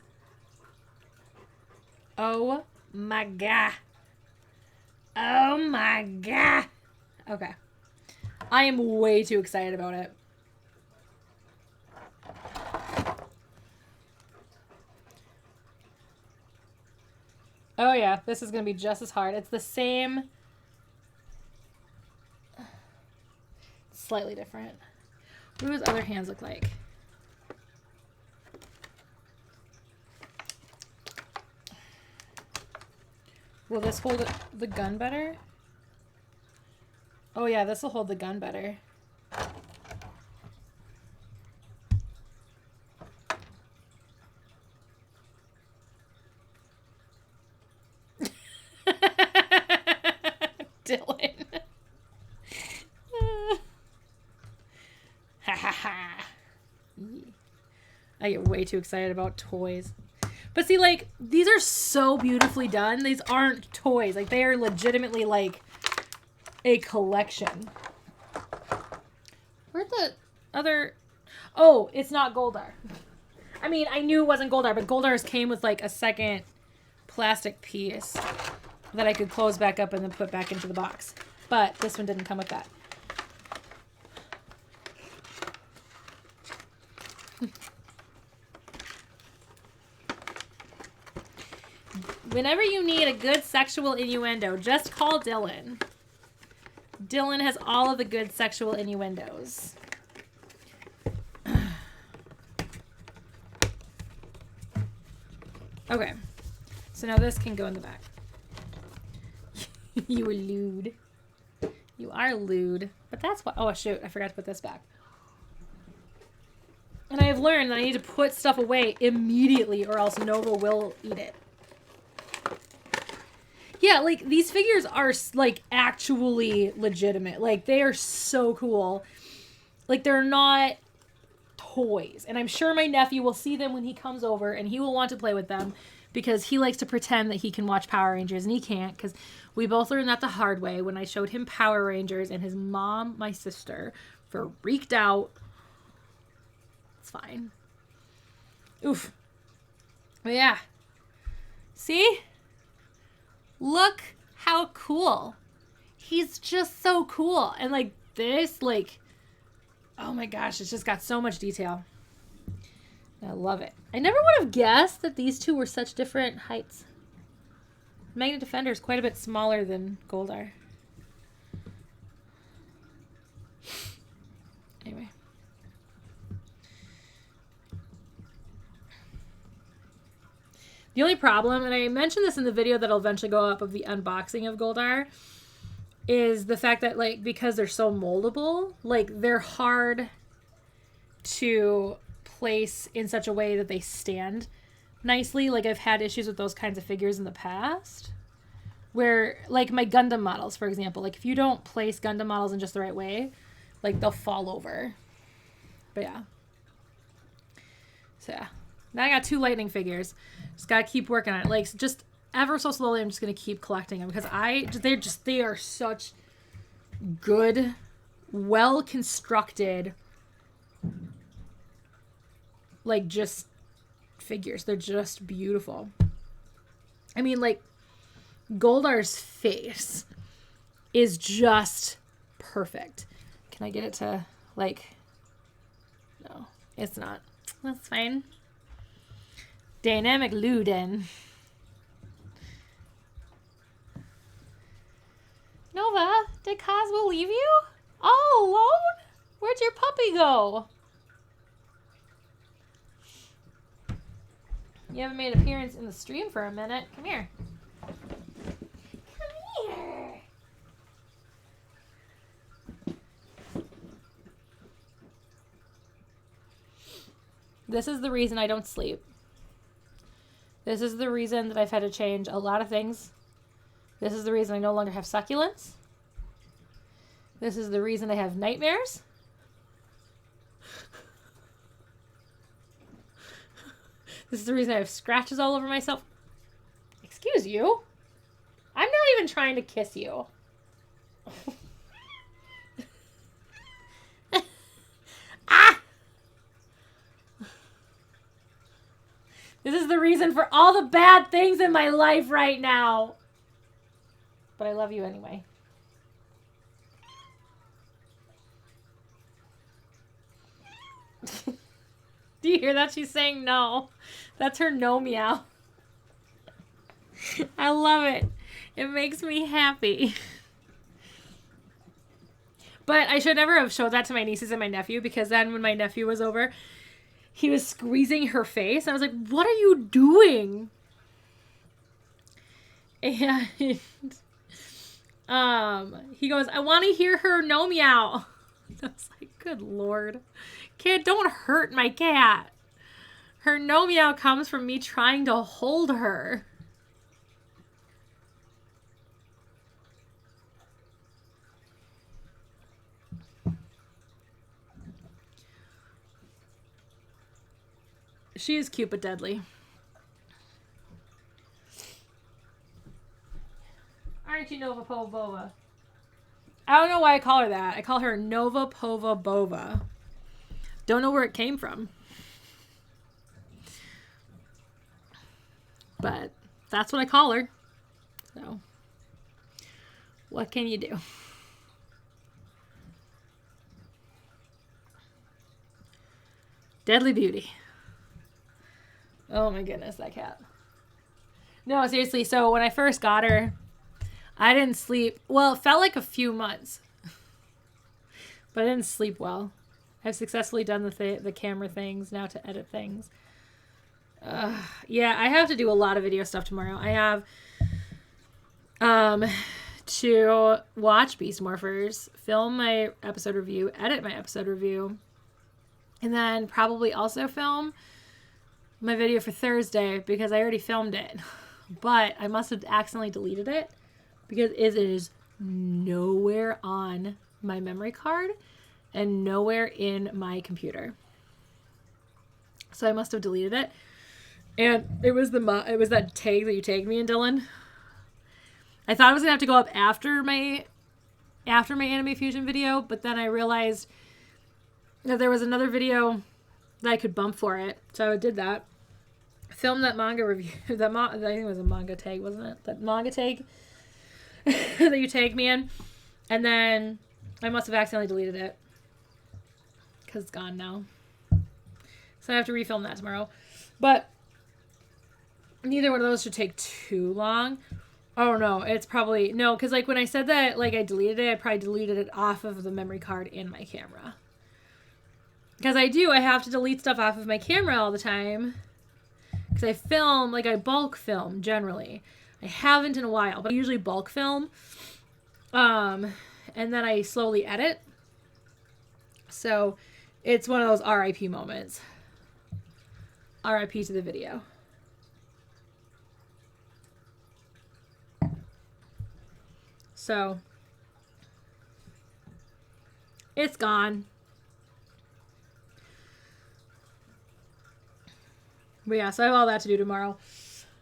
Oh my god. Oh my god. Okay. I am way too excited about it. Oh yeah, this is going to be just as hard. It's the same. Slightly different. What do his other hands look like? Will this hold the gun better? Oh yeah, this will hold the gun better. Dylan. Ha ha ha. I get way too excited about toys. But see, like, these are so beautifully done. These aren't toys. Like, they are legitimately, like, a collection. Where'd the other... Oh, it's not Goldar. I mean, I knew it wasn't Goldar, but Goldar's came with like a second plastic piece that I could close back up and then put back into the box. But this one didn't come with that. Whenever you need a good sexual innuendo, just call Dylan. Dylan has all of the good sexual innuendos. Okay. So now this can go in the back. You are lewd. You are lewd. But that's what... Oh, shoot. I forgot to put this back. And I have learned that I need to put stuff away immediately or else Nova will eat it. Yeah, like, these figures are, like, actually legitimate. Like, they are so cool. Like, they're not toys. And I'm sure my nephew will see them when he comes over and he will want to play with them because he likes to pretend that he can watch Power Rangers and he can't because we both learned that the hard way when I showed him Power Rangers and his mom, my sister, freaked out. It's fine. Oof. But yeah. See? Look how cool. He's just so cool. And like this, like, oh my gosh, it's just got so much detail. I love it. I never would have guessed that these two were such different heights. Magna Defender is quite a bit smaller than Goldar. Anyway. The only problem, and I mentioned this in the video that'll eventually go up of the unboxing of Goldar, is the fact that, like, because they're so moldable, like, they're hard to place in such a way that they stand nicely. Like, I've had issues with those kinds of figures in the past. Where, like, my Gundam models, for example, like, if you don't place Gundam models in just the right way, like, they'll fall over. But yeah. So yeah. Now I got 2 lightning figures. Just gotta keep working on it. Like, just ever so slowly, I'm just gonna keep collecting them because they are such good, well constructed, like, just figures. They're just beautiful. I mean, like, Goldar's face is just perfect. Can I get it to, like, no, it's not. That's fine. Dynamic Luden. Nova, did Cosmo leave you? All alone? Where'd your puppy go? You haven't made an appearance in the stream for a minute. Come here. Come here. This is the reason I don't sleep. This is the reason that I've had to change a lot of things. This is the reason I no longer have succulents. This is the reason I have nightmares. This is the reason I have scratches all over myself. Excuse you? I'm not even trying to kiss you. Ah! This is the reason for all the bad things in my life right now. But I love you anyway. Do you hear that? She's saying no. That's her no meow. I love it. It makes me happy. But I should never have showed that to my nieces and my nephew because then when my nephew was over, he was squeezing her face. I was like, what are you doing? And he goes, I want to hear her no meow. I was like, good Lord. Kid, don't hurt my cat. Her no meow comes from me trying to hold her. She is cute but deadly. Aren't you, Nova Povova? I don't know why I call her that. I call her Nova Pova Bova. Don't know where it came from. But that's what I call her. So, what can you do? Deadly Beauty. Oh my goodness, that cat. No, seriously. So when I first got her, I didn't sleep. Well, it felt like a few months. But I didn't sleep well. I've successfully done the camera things now to edit things. Yeah, I have to do a lot of video stuff tomorrow. I have to watch Beast Morphers, film my episode review, edit my episode review, and then probably also film my video for Thursday because I already filmed it. But I must have accidentally deleted it because it is nowhere on my memory card and nowhere in my computer. So I must have deleted it. And it was that tag that you tagged me in, Dylan. I thought I was gonna have to go up after my Anime Fusion video, but then I realized that there was another video that I could bump for it, so I did that. Filmed that manga review. I think it was a manga tag, wasn't it? That manga tag that you tagged me in, and then I must have accidentally deleted it because it's gone now. So I have to refilm that tomorrow, but neither one of those should take too long. Oh no, it's probably no, because like when I said that like I deleted it, I probably deleted it off of the memory card in my camera. Because I have to delete stuff off of my camera all the time. Because I film, like I bulk film generally. I haven't in a while, but I usually bulk film. And then I slowly edit. So it's one of those RIP moments. RIP to the video. So it's gone. But yeah, so I have all that to do tomorrow.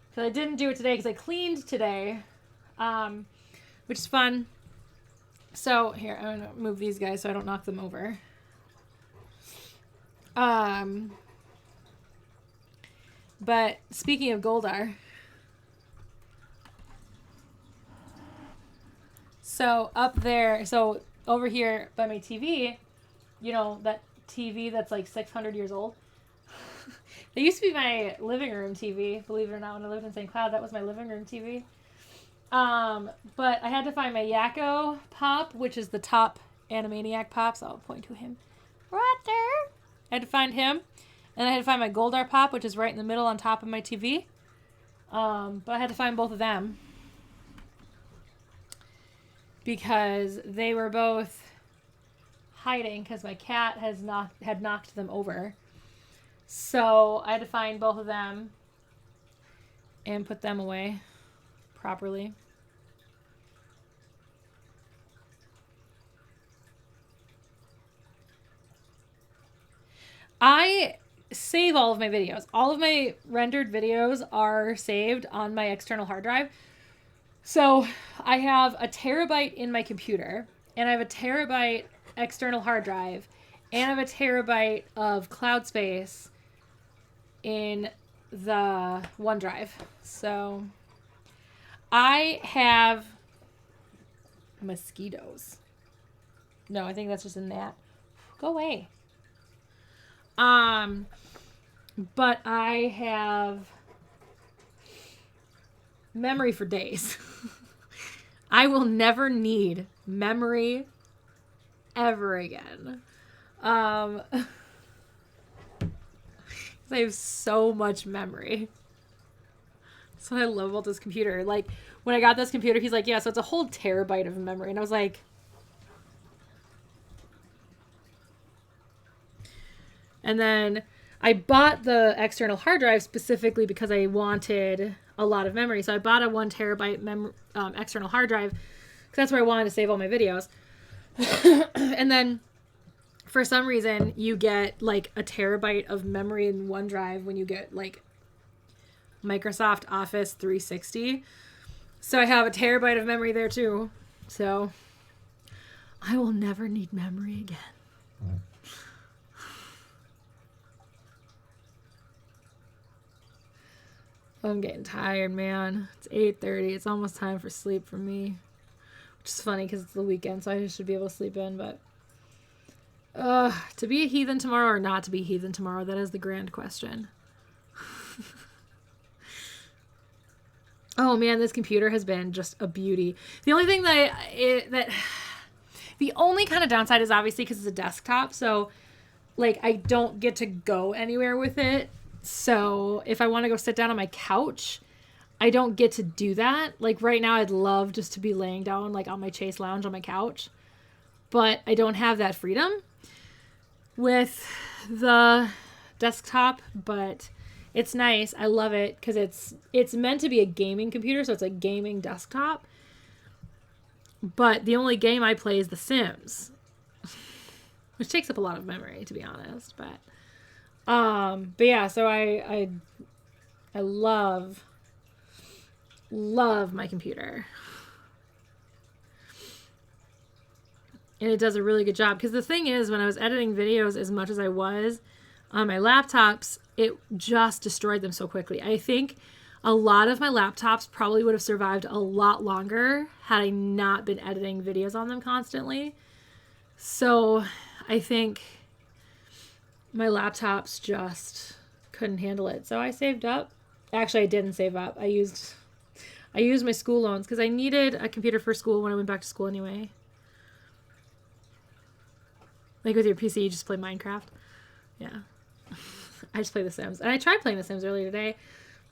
Because I didn't do it today because I cleaned today. Which is fun. So here, I'm going to move these guys so I don't knock them over. But speaking of Goldar. So up there, so over here by my TV, you know, that TV that's like 600 years old. It used to be my living room TV, believe it or not. When I lived in St. Cloud, that was my living room TV. But I had to find my Yakko Pop, which is the top Animaniac Pop, so I'll point to him right there. I had to find him. And I had to find my Goldar Pop, which is right in the middle on top of my TV. But I had to find both of them. Because they were both hiding because my cat had knocked them over. So I had to find both of them and put them away properly. I save all of my videos. All of my rendered videos are saved on my external hard drive. So I have a terabyte in my computer, and I have a terabyte external hard drive, and I have a terabyte of cloud space in the OneDrive. So I have mosquitoes. No, I think that's just a gnat. Go away. But I have memory for days. I will never need memory ever again. I have so much memory. That's what I love about this computer. Like, when I got this computer, he's like, yeah, so it's a whole terabyte of memory. And I was like... And then I bought the external hard drive specifically because I wanted a lot of memory. So I bought a 1 terabyte external hard drive because that's where I wanted to save all my videos. And then for some reason you get like a terabyte of memory in OneDrive when you get like Microsoft Office 360. So I have a terabyte of memory there too. So I will never need memory again. I'm getting tired, man. It's 8:30. It's almost time for sleep for me. Which is funny because it's the weekend, so I should be able to sleep in. But to be a heathen tomorrow or not to be a heathen tomorrow, that is the grand question. Oh man, this computer has been just a beauty. The only thing the only kind of downside is obviously because it's a desktop, so like I don't get to go anywhere with it. So if I want to go sit down on my couch, I don't get to do that. Like right now, I'd love just to be laying down like on my Chase Lounge on my couch, but I don't have that freedom with the desktop. But it's nice. I love it because it's meant to be a gaming computer, so it's a gaming desktop. But the only game I play is The Sims, which takes up a lot of memory, to be honest. But yeah, so I love my computer. And it does a really good job. Because the thing is, when I was editing videos as much as I was on my laptops, it just destroyed them so quickly. I think a lot of my laptops probably would have survived a lot longer had I not been editing videos on them constantly. So I think my laptops just couldn't handle it. So I saved up. Actually, I didn't save up. I used my school loans because I needed a computer for school when I went back to school anyway. Like with your PC, you just play Minecraft. Yeah. I just play The Sims. And I tried playing The Sims earlier today,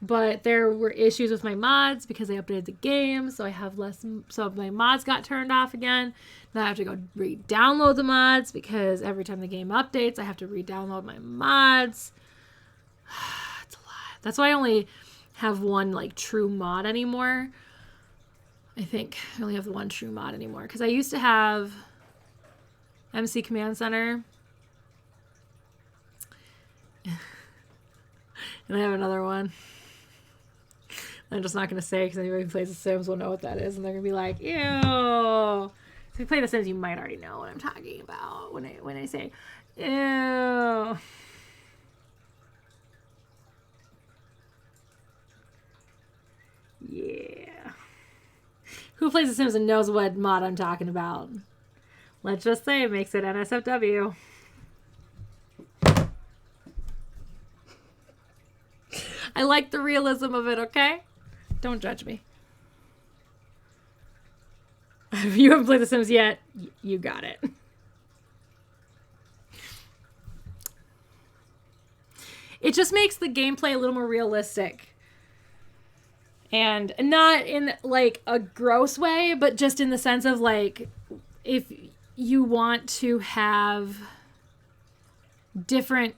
but there were issues with my mods because they updated the game, so I have less. So my mods got turned off again. Now I have to go re-download the mods because every time the game updates, I have to re-download my mods. It's a lot. That's why I only have one like true mod anymore. I think I only have the one true mod anymore because I used to have MC Command Center. And I have another one. I'm just not going to say because anybody who plays The Sims will know what that is. And they're going to be like, ew. So if you play The Sims, you might already know what I'm talking about when I say, ew. Yeah. Who plays The Sims and knows what mod I'm talking about? Let's just say it makes it NSFW. I like the realism of it, okay? Don't judge me. If you haven't played The Sims yet, you got it. It just makes the gameplay a little more realistic. And not in like a gross way, but just in the sense of like, if you want to have different,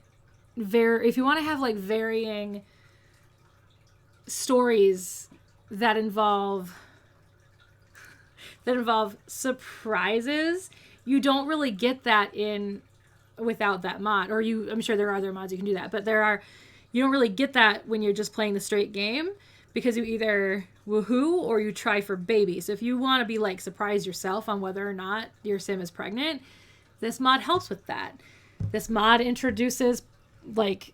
if you want to have like varying stories that involve surprises, you don't really get that without that mod. Or I'm sure there are other mods you can do that, but you don't really get that when you're just playing the straight game because you either woohoo or you try for baby. So if you want to be like surprised yourself on whether or not your sim is pregnant, this mod helps with that. This mod introduces like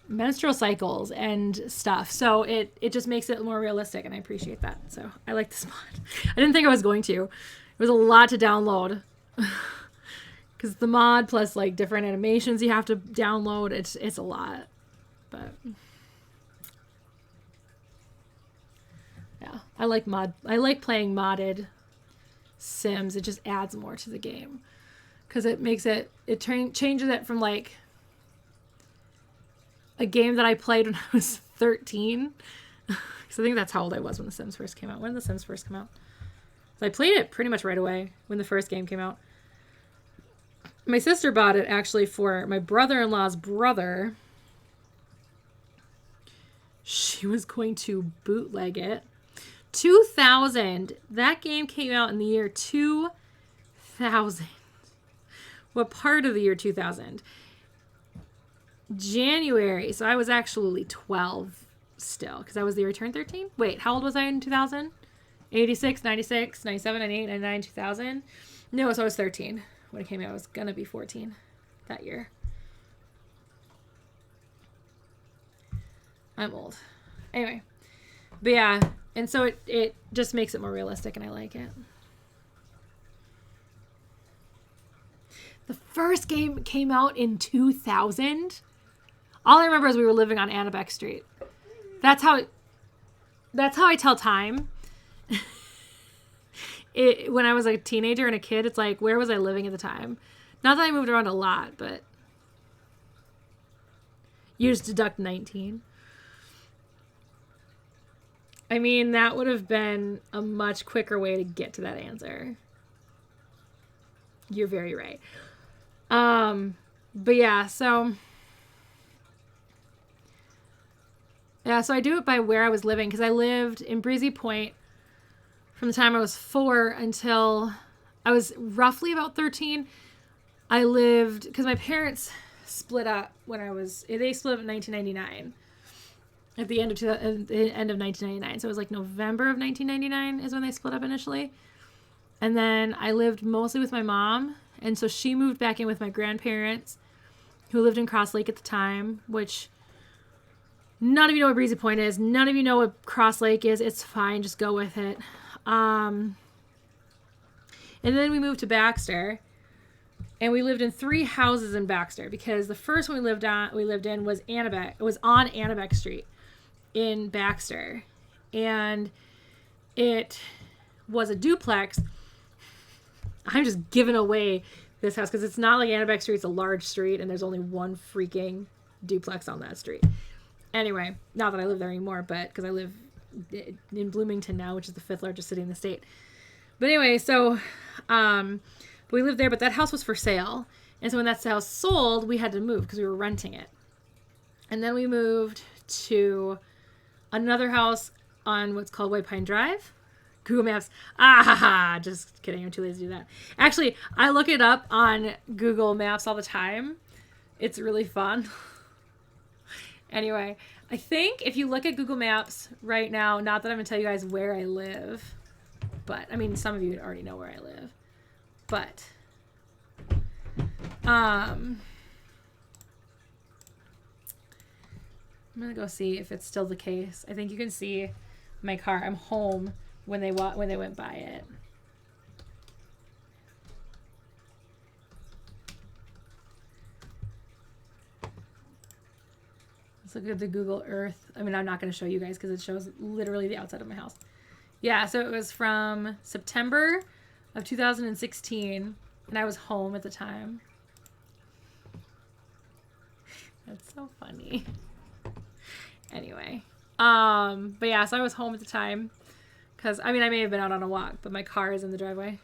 menstrual cycles and stuff, so it just makes it more realistic, and I appreciate that. So I like this mod. I didn't think I was going to. It was a lot to download because the mod plus like different animations you have to download, it's a lot. But yeah, I like playing modded Sims. It just adds more to the game because it makes it changes it from like a game that I played when I was 13. Because I think that's how old I was when The Sims first came out. When did The Sims first come out? So I played it pretty much right away when the first game came out. My sister bought it actually for my brother-in-law's brother. She was going to bootleg it. 2000. That game came out in the year 2000. What part of the year 2000? January. So I was actually 12 still because I was the year I turned 13. Wait, how old was I in 2000? 86, 96, 97, 98, 99, 2000. No, so I was 13 when it came out. I was gonna be 14 that year. I'm old. Anyway. But yeah, and so it just makes it more realistic, and I like it. The first game came out in 2000. All I remember is we were living on Annabeck Street. That's how I tell time. When I was a teenager and a kid, it's like, where was I living at the time? Not that I moved around a lot, but you just deduct 19. I mean, that would have been a much quicker way to get to that answer. You're very right. But yeah, so I do it by where I was living, because I lived in Breezy Point from the time I was 4 until I was roughly about 13. I lived, because my parents split up they split up in 1999. At the end of 1999. So it was like November of 1999 is when they split up initially. And then I lived mostly with my mom. And so she moved back in with my grandparents, who lived in Cross Lake at the time, which none of you know what Breezy Point is. None of you know what Cross Lake is. It's fine. Just go with it. And then we moved to Baxter. And we lived in 3 houses in Baxter, because the first one we lived in was Annabeck. It was on Annabeck Street in Baxter, and it was a duplex. I'm just giving away this house because it's not like Annabeck Street's a large street and there's only one freaking duplex on that street. Anyway, not that I live there anymore, but because I live in Bloomington now, which is the 5th largest city in the state. But anyway, so we lived there, but that house was for sale, and so when that house sold, we had to move because we were renting it. And then we moved to another house on what's called White Pine Drive. Google Maps. Just kidding. I'm too lazy to do that. Actually, I look it up on Google Maps all the time. It's really fun. Anyway, I think if you look at Google Maps right now, not that I'm going to tell you guys where I live, but, I mean, some of you already know where I live. But, I'm going to go see if it's still the case. I think you can see my car. I'm home when they went by it. Let's look at the Google Earth. I mean, I'm not going to show you guys because it shows literally the outside of my house. Yeah, so it was from September of 2016, and I was home at the time. That's so funny. Anyway, but yeah, so I was home at the time because, I mean, I may have been out on a walk, but my car is in the driveway.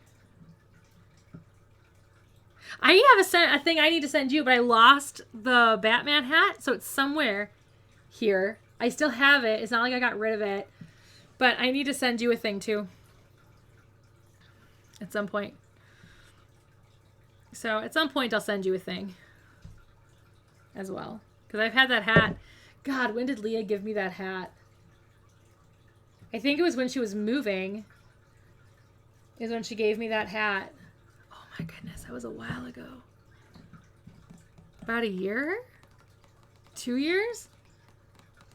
I have a thing I need to send you, but I lost the Batman hat, so it's somewhere here. I still have it. It's not like I got rid of it, but I need to send you a thing too at some point. So at some point I'll send you a thing as well, because I've had that hat. God, when did Leah give me that hat? I think it was when she was moving is when she gave me that hat. Oh my goodness, that was a while ago. About a year? 2 years?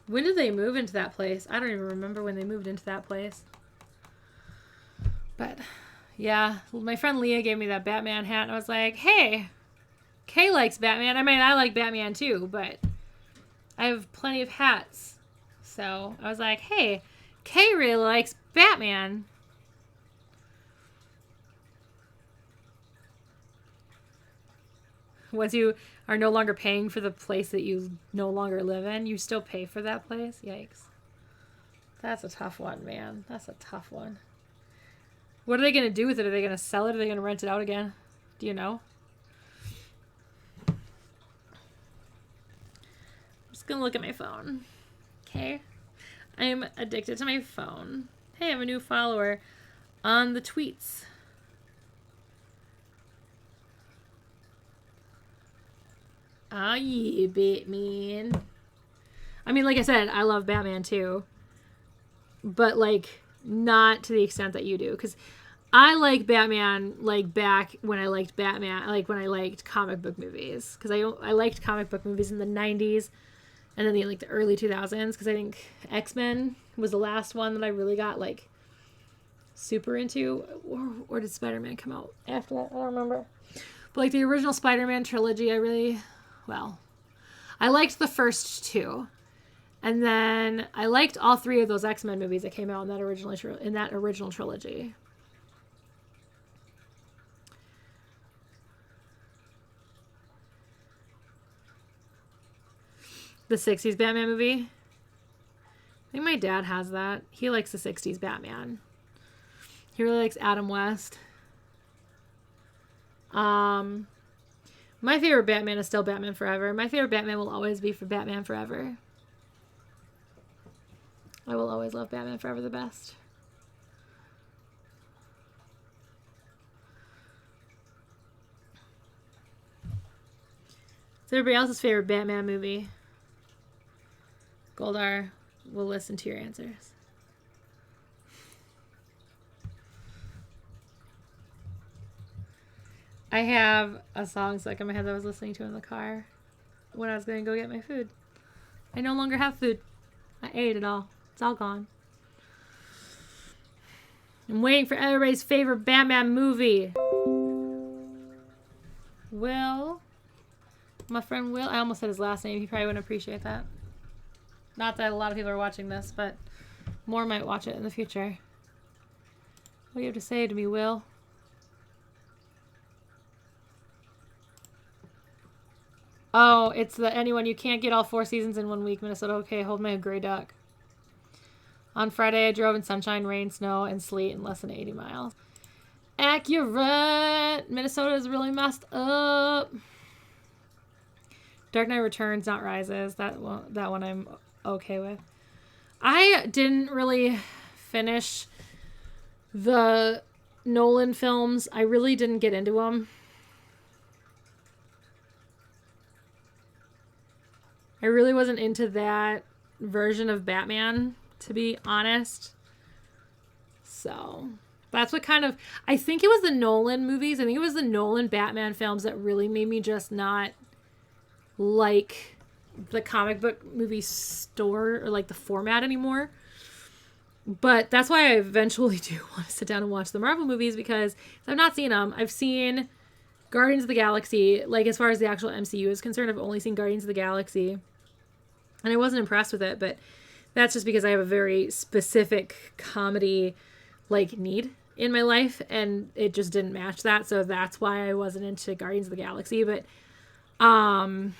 When did they move into that place? I don't even remember when they moved into that place. But yeah, my friend Leah gave me that Batman hat, and I was like, hey, Kay likes Batman. I mean, I like Batman too, but I have plenty of hats. So I was like, hey, Kay really likes Batman. Once you are no longer paying for the place that you no longer live in, you still pay for that place? Yikes. That's a tough one, man. That's a tough one. What are they going to do with it? Are they going to sell it? Are they going to rent it out again? Do you know? I'm just going to look at my phone. Okay. I'm addicted to my phone. Hey, I have a new follower on the tweets. Ah, yeah, Batman. I mean, like I said, I love Batman too. But, like, not to the extent that you do. Because I like Batman like back when I liked Batman, like when I liked comic book movies, because I liked comic book movies in the 90s and then the early 2000s, because I think X-Men was the last one that I really got like super into, or did Spider-Man come out after that? I don't remember. But like the original Spider-Man trilogy, I liked the first two. And then I liked all three of those X-Men movies that came out in that original trilogy. The 60s Batman movie. I think my dad has that. He likes the 60s Batman. He really likes Adam West. My favorite Batman is still Batman Forever. My favorite Batman will always be for Batman Forever. I will always love Batman Forever the best. What's everybody else's favorite Batman movie? Goldar, we'll listen to your answers. I have a song stuck in my head that I was listening to in the car when I was going to go get my food. I no longer have food. I ate it all. It's all gone. I'm waiting for everybody's favorite Batman movie. Will. My friend Will. I almost said his last name. He probably wouldn't appreciate that. Not that a lot of people are watching this, but more might watch it in the future. What do you have to say to me, Will? Oh, it's the anyone. You can't get all 4 seasons in 1 week, Minnesota. Okay, hold my gray duck. On Friday, I drove in sunshine, rain, snow, and sleet in less than 80 miles. Accurate. Minnesota is really messed up. Dark Knight Returns, not Rises. That one I'm okay with. I didn't really finish the Nolan films. I really didn't get into them. I really wasn't into that version of Batman, to be honest. So that's what kind of, I think it was the Nolan movies. I think it was the Nolan Batman films that really made me just not like the comic book movie store or like the format anymore. But that's why I eventually do want to sit down and watch the Marvel movies, because I've not seen them. I've seen Guardians of the Galaxy. Like, as far as the actual MCU is concerned, I've only seen Guardians of the Galaxy. And I wasn't impressed with it, but that's just because I have a very specific comedy, like, need in my life, and it just didn't match that. So that's why I wasn't into Guardians of the Galaxy. But I'm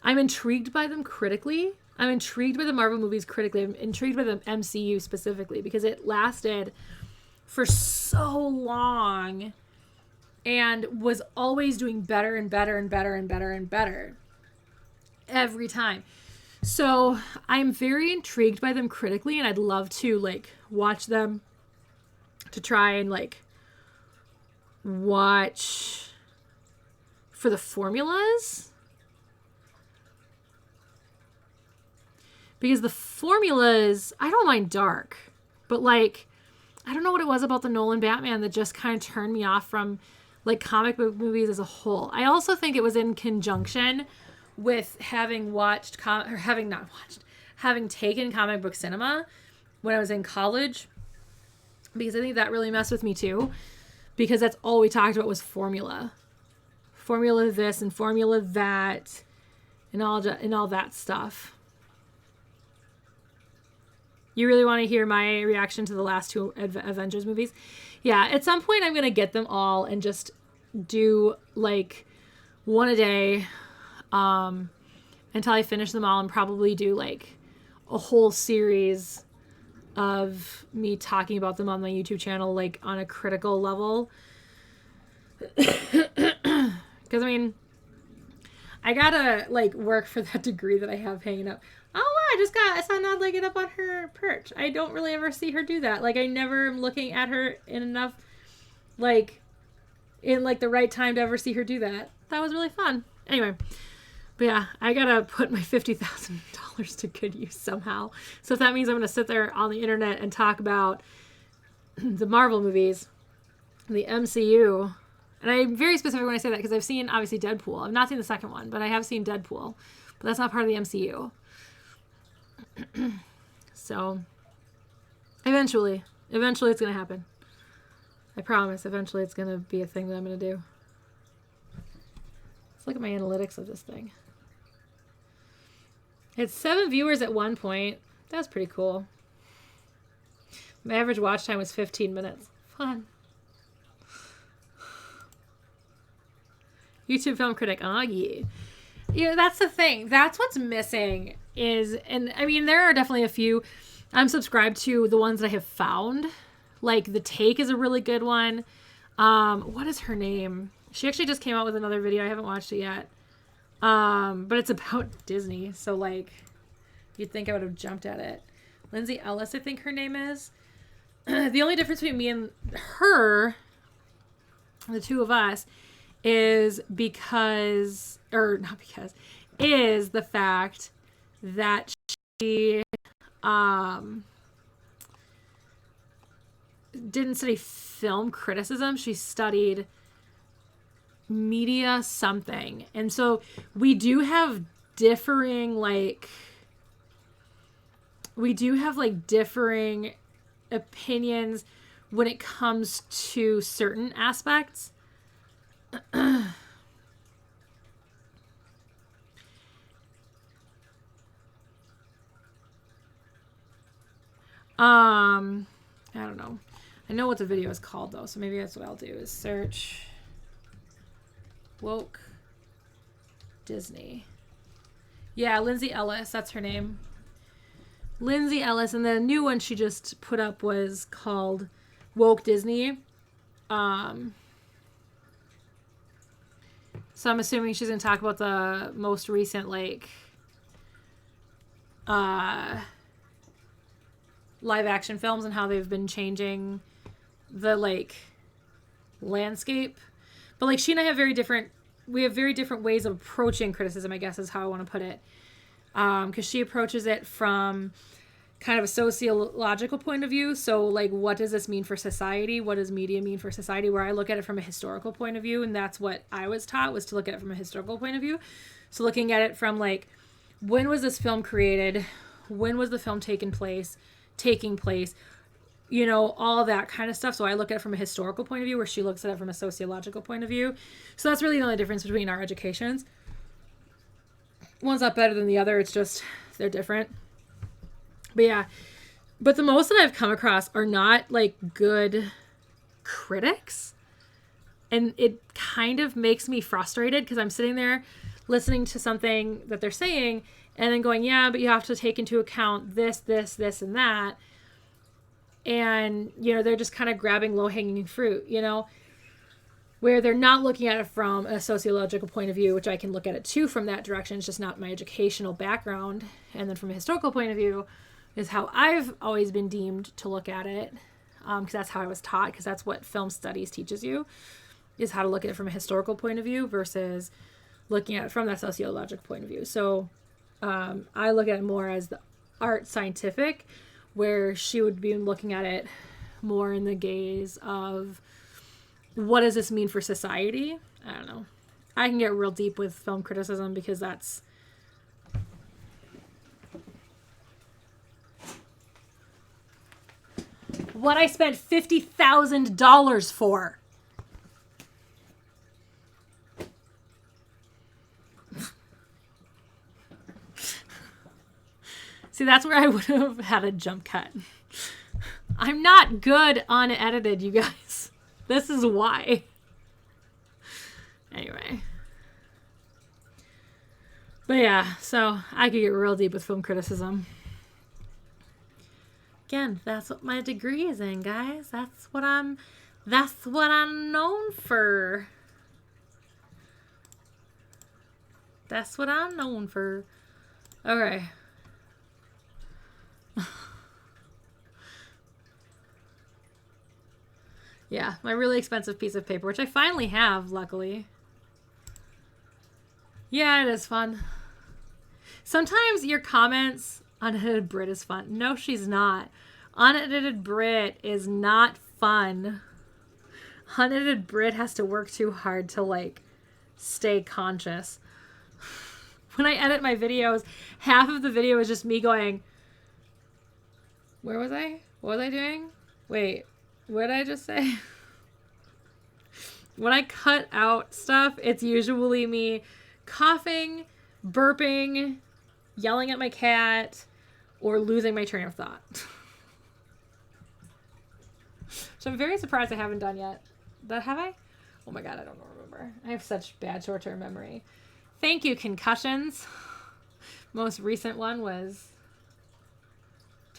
intrigued by them critically. I'm intrigued by the Marvel movies critically. I'm intrigued by the MCU specifically because it lasted for so long and was always doing better and better and better and better and better every time. So I'm very intrigued by them critically, and I'd love to like watch them, to try and like watch for the formulas. Because the formulas, I don't mind dark, but like, I don't know what it was about the Nolan Batman that just kind of turned me off from like comic book movies as a whole. I also think it was in conjunction with having taken comic book cinema when I was in college, because I think that really messed with me too, because that's all we talked about was formula this and formula that and all that stuff. You really want to hear my reaction to the last 2 Avengers movies? Yeah, at some point I'm going to get them all and just do like one a day until I finish them all, and probably do like a whole series of me talking about them on my YouTube channel, like on a critical level. Because I mean, I gotta like work for that degree that I have hanging up. Oh, I saw Nod get up on her perch. I don't really ever see her do that. Like, I never am looking at her in enough, like, in, like, the right time to ever see her do that. That was really fun. Anyway, but yeah, I gotta put my $50,000 to good use somehow. So if that means I'm gonna sit there on the internet and talk about the Marvel movies, the MCU, and I'm very specific when I say that because I've seen, obviously, Deadpool. I've not seen the second one, but I have seen Deadpool. But that's not part of the MCU. So, eventually it's going to happen. I promise, eventually it's going to be a thing that I'm going to do. Let's look at my analytics of this thing. It's 7 viewers at one point. That's pretty cool. My average watch time was 15 minutes. Fun. YouTube film critic. Oh, yeah. You know, that's the thing. That's what's missing is, and I mean, there are definitely a few. I'm subscribed to the ones that I have found. Like, The Take is a really good one. What is her name? She actually just came out with another video. I haven't watched it yet. But it's about Disney. So, like, you'd think I would have jumped at it. Lindsay Ellis, I think her name is. The only difference between me and her, the two of us, is because, or not because, is the fact that she didn't study film criticism. She studied media something. And so we do have differing, differing opinions when it comes to certain aspects. I don't know. I know what the video is called though, so maybe that's what I'll do is search woke Disney. Yeah, Lindsay Ellis, that's her name. Lindsay Ellis, and the new one she just put up was called Woke Disney. So I'm assuming she's going to talk about the most recent, live action films and how they've been changing the, landscape. But, she and I have very different ways of approaching criticism, I guess is how I want to put it. Because she approaches it from kind of a sociological point of view. So, what does this mean for society? What does media mean for society? Where I look at it from a historical point of view, and that's what I was taught, was to look at it from a historical point of view. So looking at it from, when was this film created? When was the film taking place? You know, all that kind of stuff. So I look at it from a historical point of view, where she looks at it from a sociological point of view. So that's really the only difference between our educations. One's not better than the other. It's just they're different. But yeah, but the most that I've come across are not good critics. And it kind of makes me frustrated because I'm sitting there listening to something that they're saying and then going, yeah, but you have to take into account this, this, this, and that. And, they're just kind of grabbing low-hanging fruit, where they're not looking at it from a sociological point of view, which I can look at it too from that direction. It's just not my educational background. And then from a historical point of view is how I've always been deemed to look at it, because that's how I was taught, because that's what film studies teaches you, is how to look at it from a historical point of view versus looking at it from that sociological point of view. So I look at it more as the art scientific, where she would be looking at it more in the gaze of what does this mean for society? I don't know. I can get real deep with film criticism because that's what I spent $50,000 for. See, that's where I would have had a jump cut. I'm not good unedited, you guys. This is why. Anyway. But yeah, so I could get real deep with film criticism. Again, that's what my degree is in, guys. That's what I'm known for. That's what I'm known for. Okay. Yeah, my really expensive piece of paper, which I finally have, luckily. Yeah, it is fun. Sometimes your comments, unedited Brit is fun. No, she's not. Unedited Brit is not fun. Unedited Brit has to work too hard to like stay conscious. When I edit my videos, half of the video is just me going, where was I? What was I doing? Wait, what did I just say? When I cut out stuff, it's usually me coughing, burping, yelling at my cat, or losing my train of thought. So I'm very surprised I haven't done yet. But have I? Oh my god, I don't remember. I have such bad short-term memory. Thank you, concussions. Most recent one was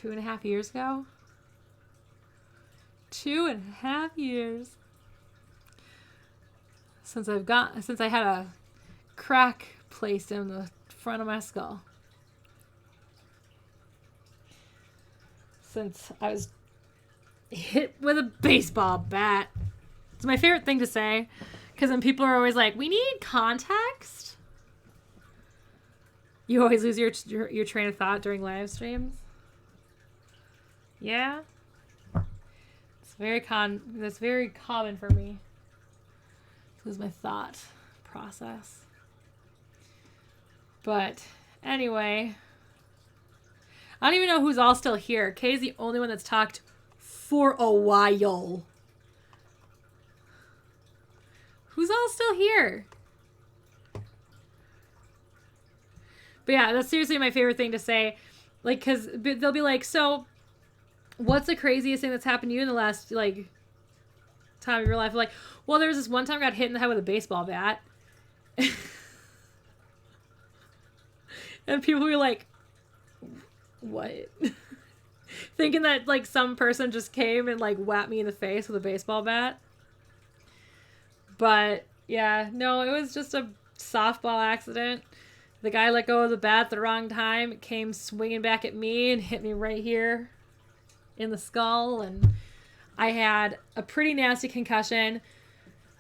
2.5 years ago. 2.5 years. Since I had a crack placed in the front of my skull. Since I was hit with a baseball bat. It's my favorite thing to say, because then people are always like, we need context. You always lose your train of thought during live streams. Yeah. That's very common for me. Lose my thought process. But anyway, I don't even know who's all still here. Kay's the only one that's talked for a while. Who's all still here? But yeah, that's seriously my favorite thing to say. Like, because they'll be like, so what's the craziest thing that's happened to you in the last, like, time of your life? Like, well, there was this one time I got hit in the head with a baseball bat. And people were like, what? Thinking that, like, some person just came and, like, whacked me in the face with a baseball bat. But, yeah, no, it was just a softball accident. The guy let go of the bat at the wrong time. It came swinging back at me and hit me right here in the skull. And I had a pretty nasty concussion.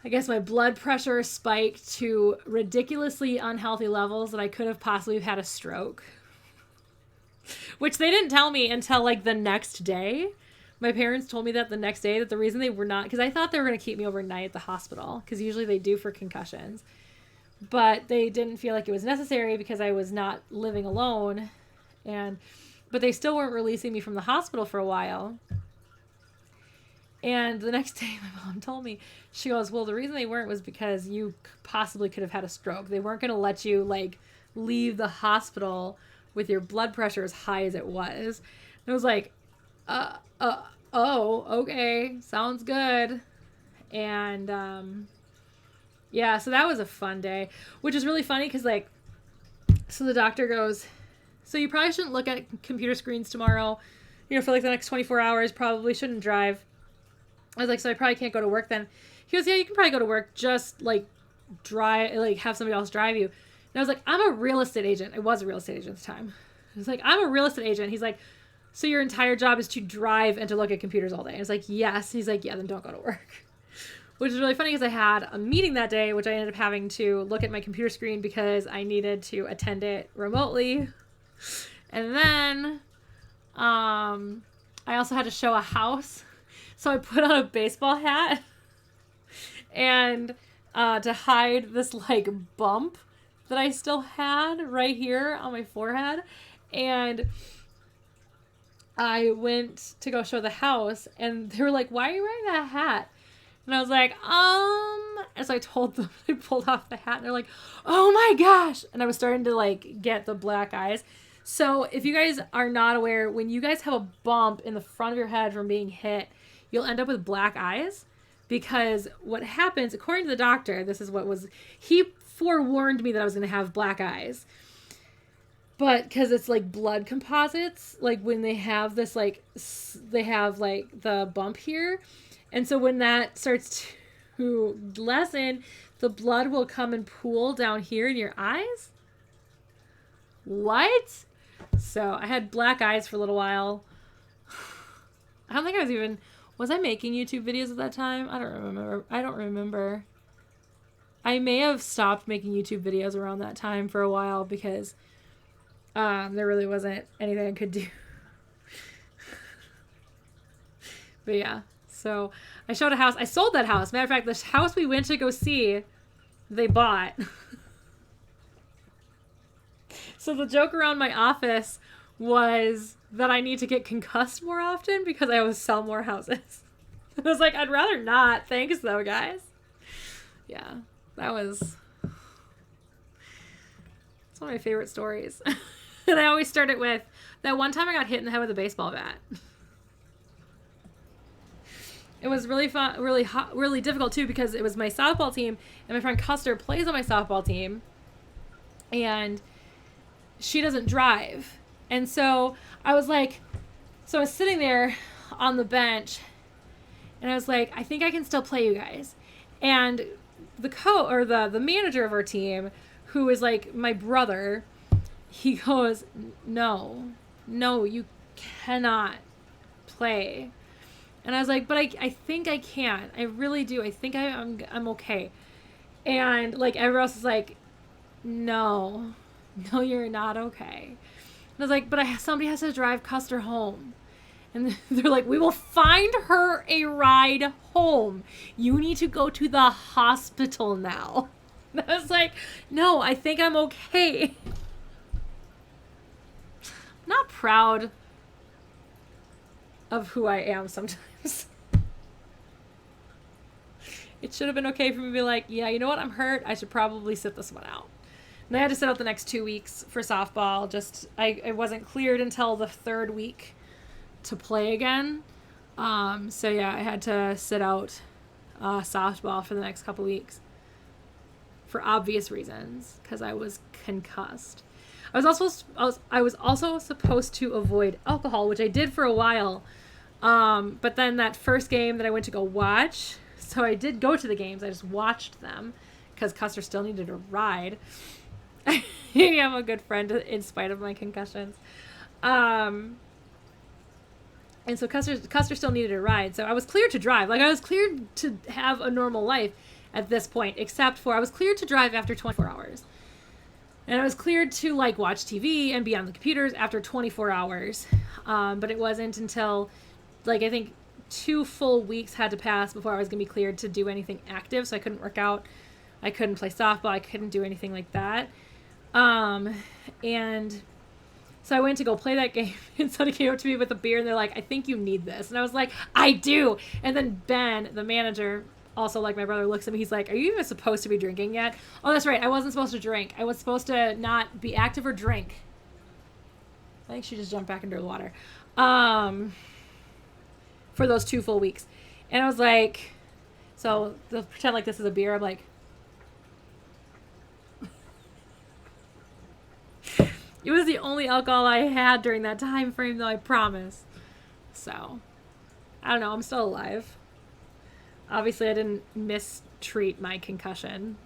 I guess my blood pressure spiked to ridiculously unhealthy levels that I could have possibly had a stroke. Which they didn't tell me until, like, the next day. My parents told me that the next day, that the reason they were not, because I thought they were going to keep me overnight at the hospital, because usually they do for concussions. But they didn't feel like it was necessary because I was not living alone. But they still weren't releasing me from the hospital for a while. And the next day, my mom told me, she goes, well, the reason they weren't was because you possibly could have had a stroke. They weren't going to let you, like, leave the hospital with your blood pressure as high as it was. And I was like, oh, okay, sounds good. And, yeah, so that was a fun day, which is really funny because, like, so the doctor goes, so you probably shouldn't look at computer screens tomorrow, for like the next 24 hours, probably shouldn't drive. I was like, so I probably can't go to work then. He goes, yeah, you can probably go to work, just, like, have somebody else drive you. And I was like, I'm a real estate agent. I was a real estate agent at the time. I was like, I'm a real estate agent. He's like, so your entire job is to drive and to look at computers all day? I was like, yes. He's like, yeah, then don't go to work. Which is really funny because I had a meeting that day, which I ended up having to look at my computer screen because I needed to attend it remotely. And then I also had to show a house. So I put on a baseball hat and to hide this, like, bump that I still had right here on my forehead. And I went to go show the house and they were like, why are you wearing that hat? And I was like, and so I told them, I pulled off the hat and they're like, oh my gosh. And I was starting to, like, get the black eyes. So if you guys are not aware, when you guys have a bump in the front of your head from being hit, you'll end up with black eyes, because what happens, according to the doctor, this is what was, he forewarned me that I was going to have black eyes. But because it's like blood composites, like when they have this, like, they have, like, the bump here. And so when that starts to lessen, the blood will come and pool down here in your eyes. What? So I had black eyes for a little while. I don't think was I making YouTube videos at that time? I don't remember. I may have stopped making YouTube videos around that time for a while because there really wasn't anything I could do. But yeah, So I showed a house. I sold that house. Matter of fact, the house we went to go see, they bought. So the joke around my office was that I need to get concussed more often because I always sell more houses. I was like, I'd rather not. Thanks, though, guys. Yeah, that was... It's one of my favorite stories. And I always start it with, that one time I got hit in the head with a baseball bat. It was really fun, really hot, really difficult, too, because it was my softball team, and my friend Custer plays on my softball team, and she doesn't drive. And so I was like, so I was sitting there on the bench, and I was like, I think I can still play you guys. And the manager of our team, who is like my brother, he goes, no, you cannot play. And I was like, but I think I can. I really do. I think I'm okay. And like everyone else is like, no, you're not okay. And I was like, but somebody has to drive Custer home. And they're like, we will find her a ride home. You need to go to the hospital now. And I was like, no, I think I'm okay. I'm not proud of who I am sometimes. It should have been okay for me to be like, yeah, you know what? I'm hurt. I should probably sit this one out. And I had to sit out the next 2 weeks for softball. I wasn't cleared until the 3rd week to play again. So yeah, I had to sit out softball for the next couple weeks for obvious reasons because I was concussed. I was also supposed to avoid alcohol, which I did for a while. But then that first game that I went to go watch, so I did go to the games. I just watched them because Custer still needed a ride. I'm a good friend in spite of my concussions. And so Custer still needed a ride. So I was cleared to drive. Like I was cleared to have a normal life at this point, except for I was cleared to drive after 24 hours. And I was cleared to like watch TV and be on the computers after 24 hours. But it wasn't until like I think 2 full weeks had to pass before I was going to be cleared to do anything active. So I couldn't work out. I couldn't play softball. I couldn't do anything like that. And so I went to go play that game, and somebody came up to me with a beer, and they're like, I think you need this. And I was like, I do. And then Ben, the manager, also like my brother, looks at me. He's like, are you even supposed to be drinking yet? Oh, that's right. I wasn't supposed to drink. I was supposed to not be active or drink. I think she just jumped back into the water. For those 2 full weeks. And I was like, so they'll pretend like this is a beer. I'm like, it was the only alcohol I had during that time frame, though, I promise. So, I don't know. I'm still alive. Obviously, I didn't mistreat my concussion.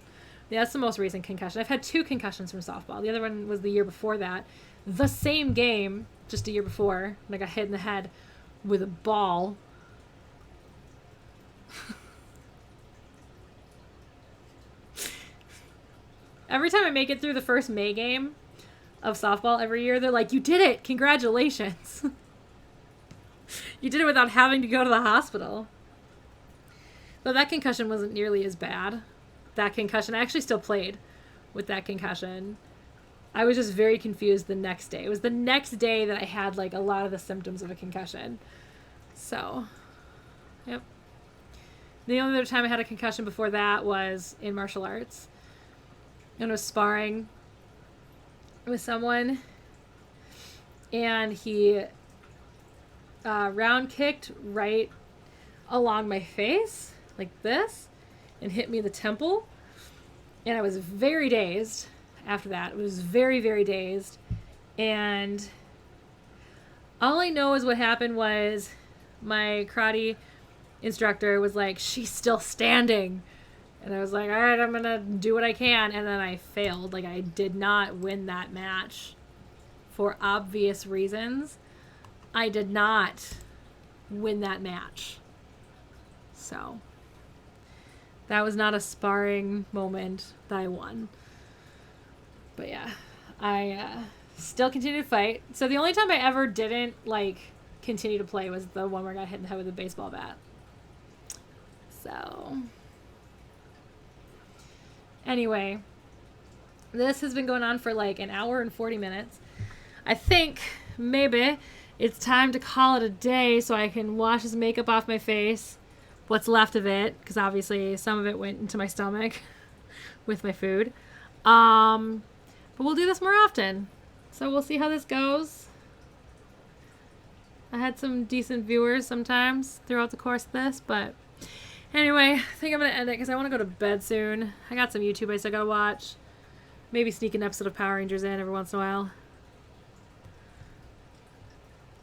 Yeah, that's the most recent concussion. I've had 2 concussions from softball. The other one was the year before that. The same game, just a year before, and I got hit in the head with a ball. Every time I make it through the first May game of softball every year, they're like, you did it! Congratulations! You did it without having to go to the hospital. But that concussion wasn't nearly as bad. That concussion, I actually still played with that concussion. I was just very confused the next day. It was the next day that I had like a lot of the symptoms of a concussion. So, yep. The only other time I had a concussion before that was in martial arts. And I was sparring with someone, and he round kicked right along my face like this and hit me in the temple, and I was very dazed after that. It was very, very dazed, and all I know is what happened was my karate instructor was like, she's still standing. And I was like, all right, I'm going to do what I can. And then I failed. Like, I did not win that match for obvious reasons. I did not win that match. So, that was not a sparring moment that I won. But yeah, I still continue to fight. So, the only time I ever didn't, like, continue to play was the one where I got hit in the head with a baseball bat. So, anyway, this has been going on for like an hour and 40 minutes. I think maybe it's time to call it a day so I can wash this makeup off my face. What's left of it, because obviously some of it went into my stomach with my food. But we'll do this more often. So we'll see how this goes. I had some decent viewers sometimes throughout the course of this, but anyway, I think I'm going to end it because I want to go to bed soon. I got some YouTube I still got to watch. Maybe sneak an episode of Power Rangers in every once in a while.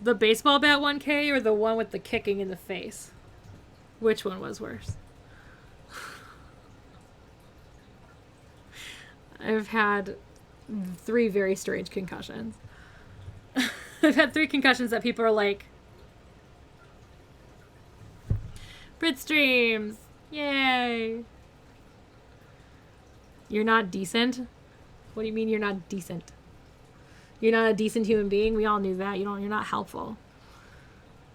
The baseball bat 1K or the one with the kicking in the face? Which one was worse? I've had 3 very strange concussions. I've had 3 concussions that people are like, Brit streams, yay. You're not decent? What do you mean you're not decent? You're not a decent human being? We all knew that. You're not helpful.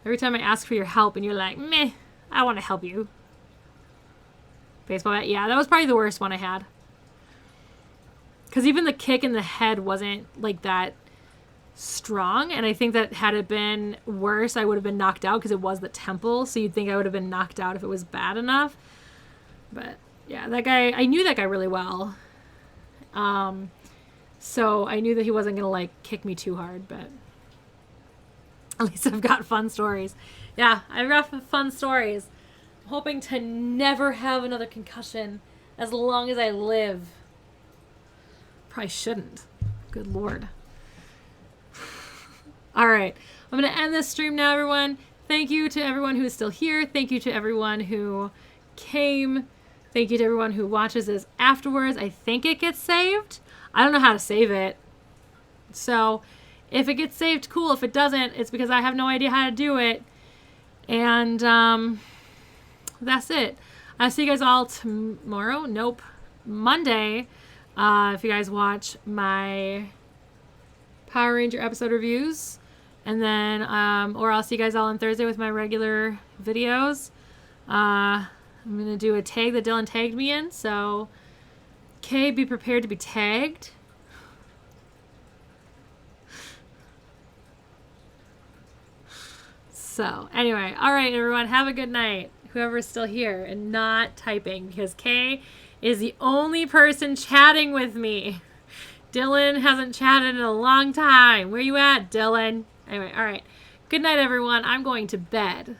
Every time I ask for your help and you're like, meh, I want to help you. Baseball bat? Yeah, that was probably the worst one I had. Because even the kick in the head wasn't like that strong. And I think that had it been worse, I would have been knocked out because it was the temple. So you'd think I would have been knocked out if it was bad enough. But yeah, that guy, I knew that guy really well. So I knew that he wasn't going to like kick me too hard, but at least I've got fun stories. Yeah, I've got fun stories. I'm hoping to never have another concussion as long as I live. Probably shouldn't. Good Lord. All right. I'm going to end this stream now, everyone. Thank you to everyone who is still here. Thank you to everyone who came. Thank you to everyone who watches this afterwards. I think it gets saved. I don't know how to save it. So if it gets saved, cool. If it doesn't, it's because I have no idea how to do it. And that's it. I'll see you guys all tomorrow. Nope. Monday. If you guys watch my Power Ranger episode reviews. And then, or I'll see you guys all on Thursday with my regular videos. I'm going to do a tag that Dylan tagged me in. So, Kay, be prepared to be tagged. So, anyway. All right, everyone. Have a good night. Whoever's still here and not typing. Because Kay is the only person chatting with me. Dylan hasn't chatted in a long time. Where you at, Dylan? Anyway, all right. Good night, everyone. I'm going to bed.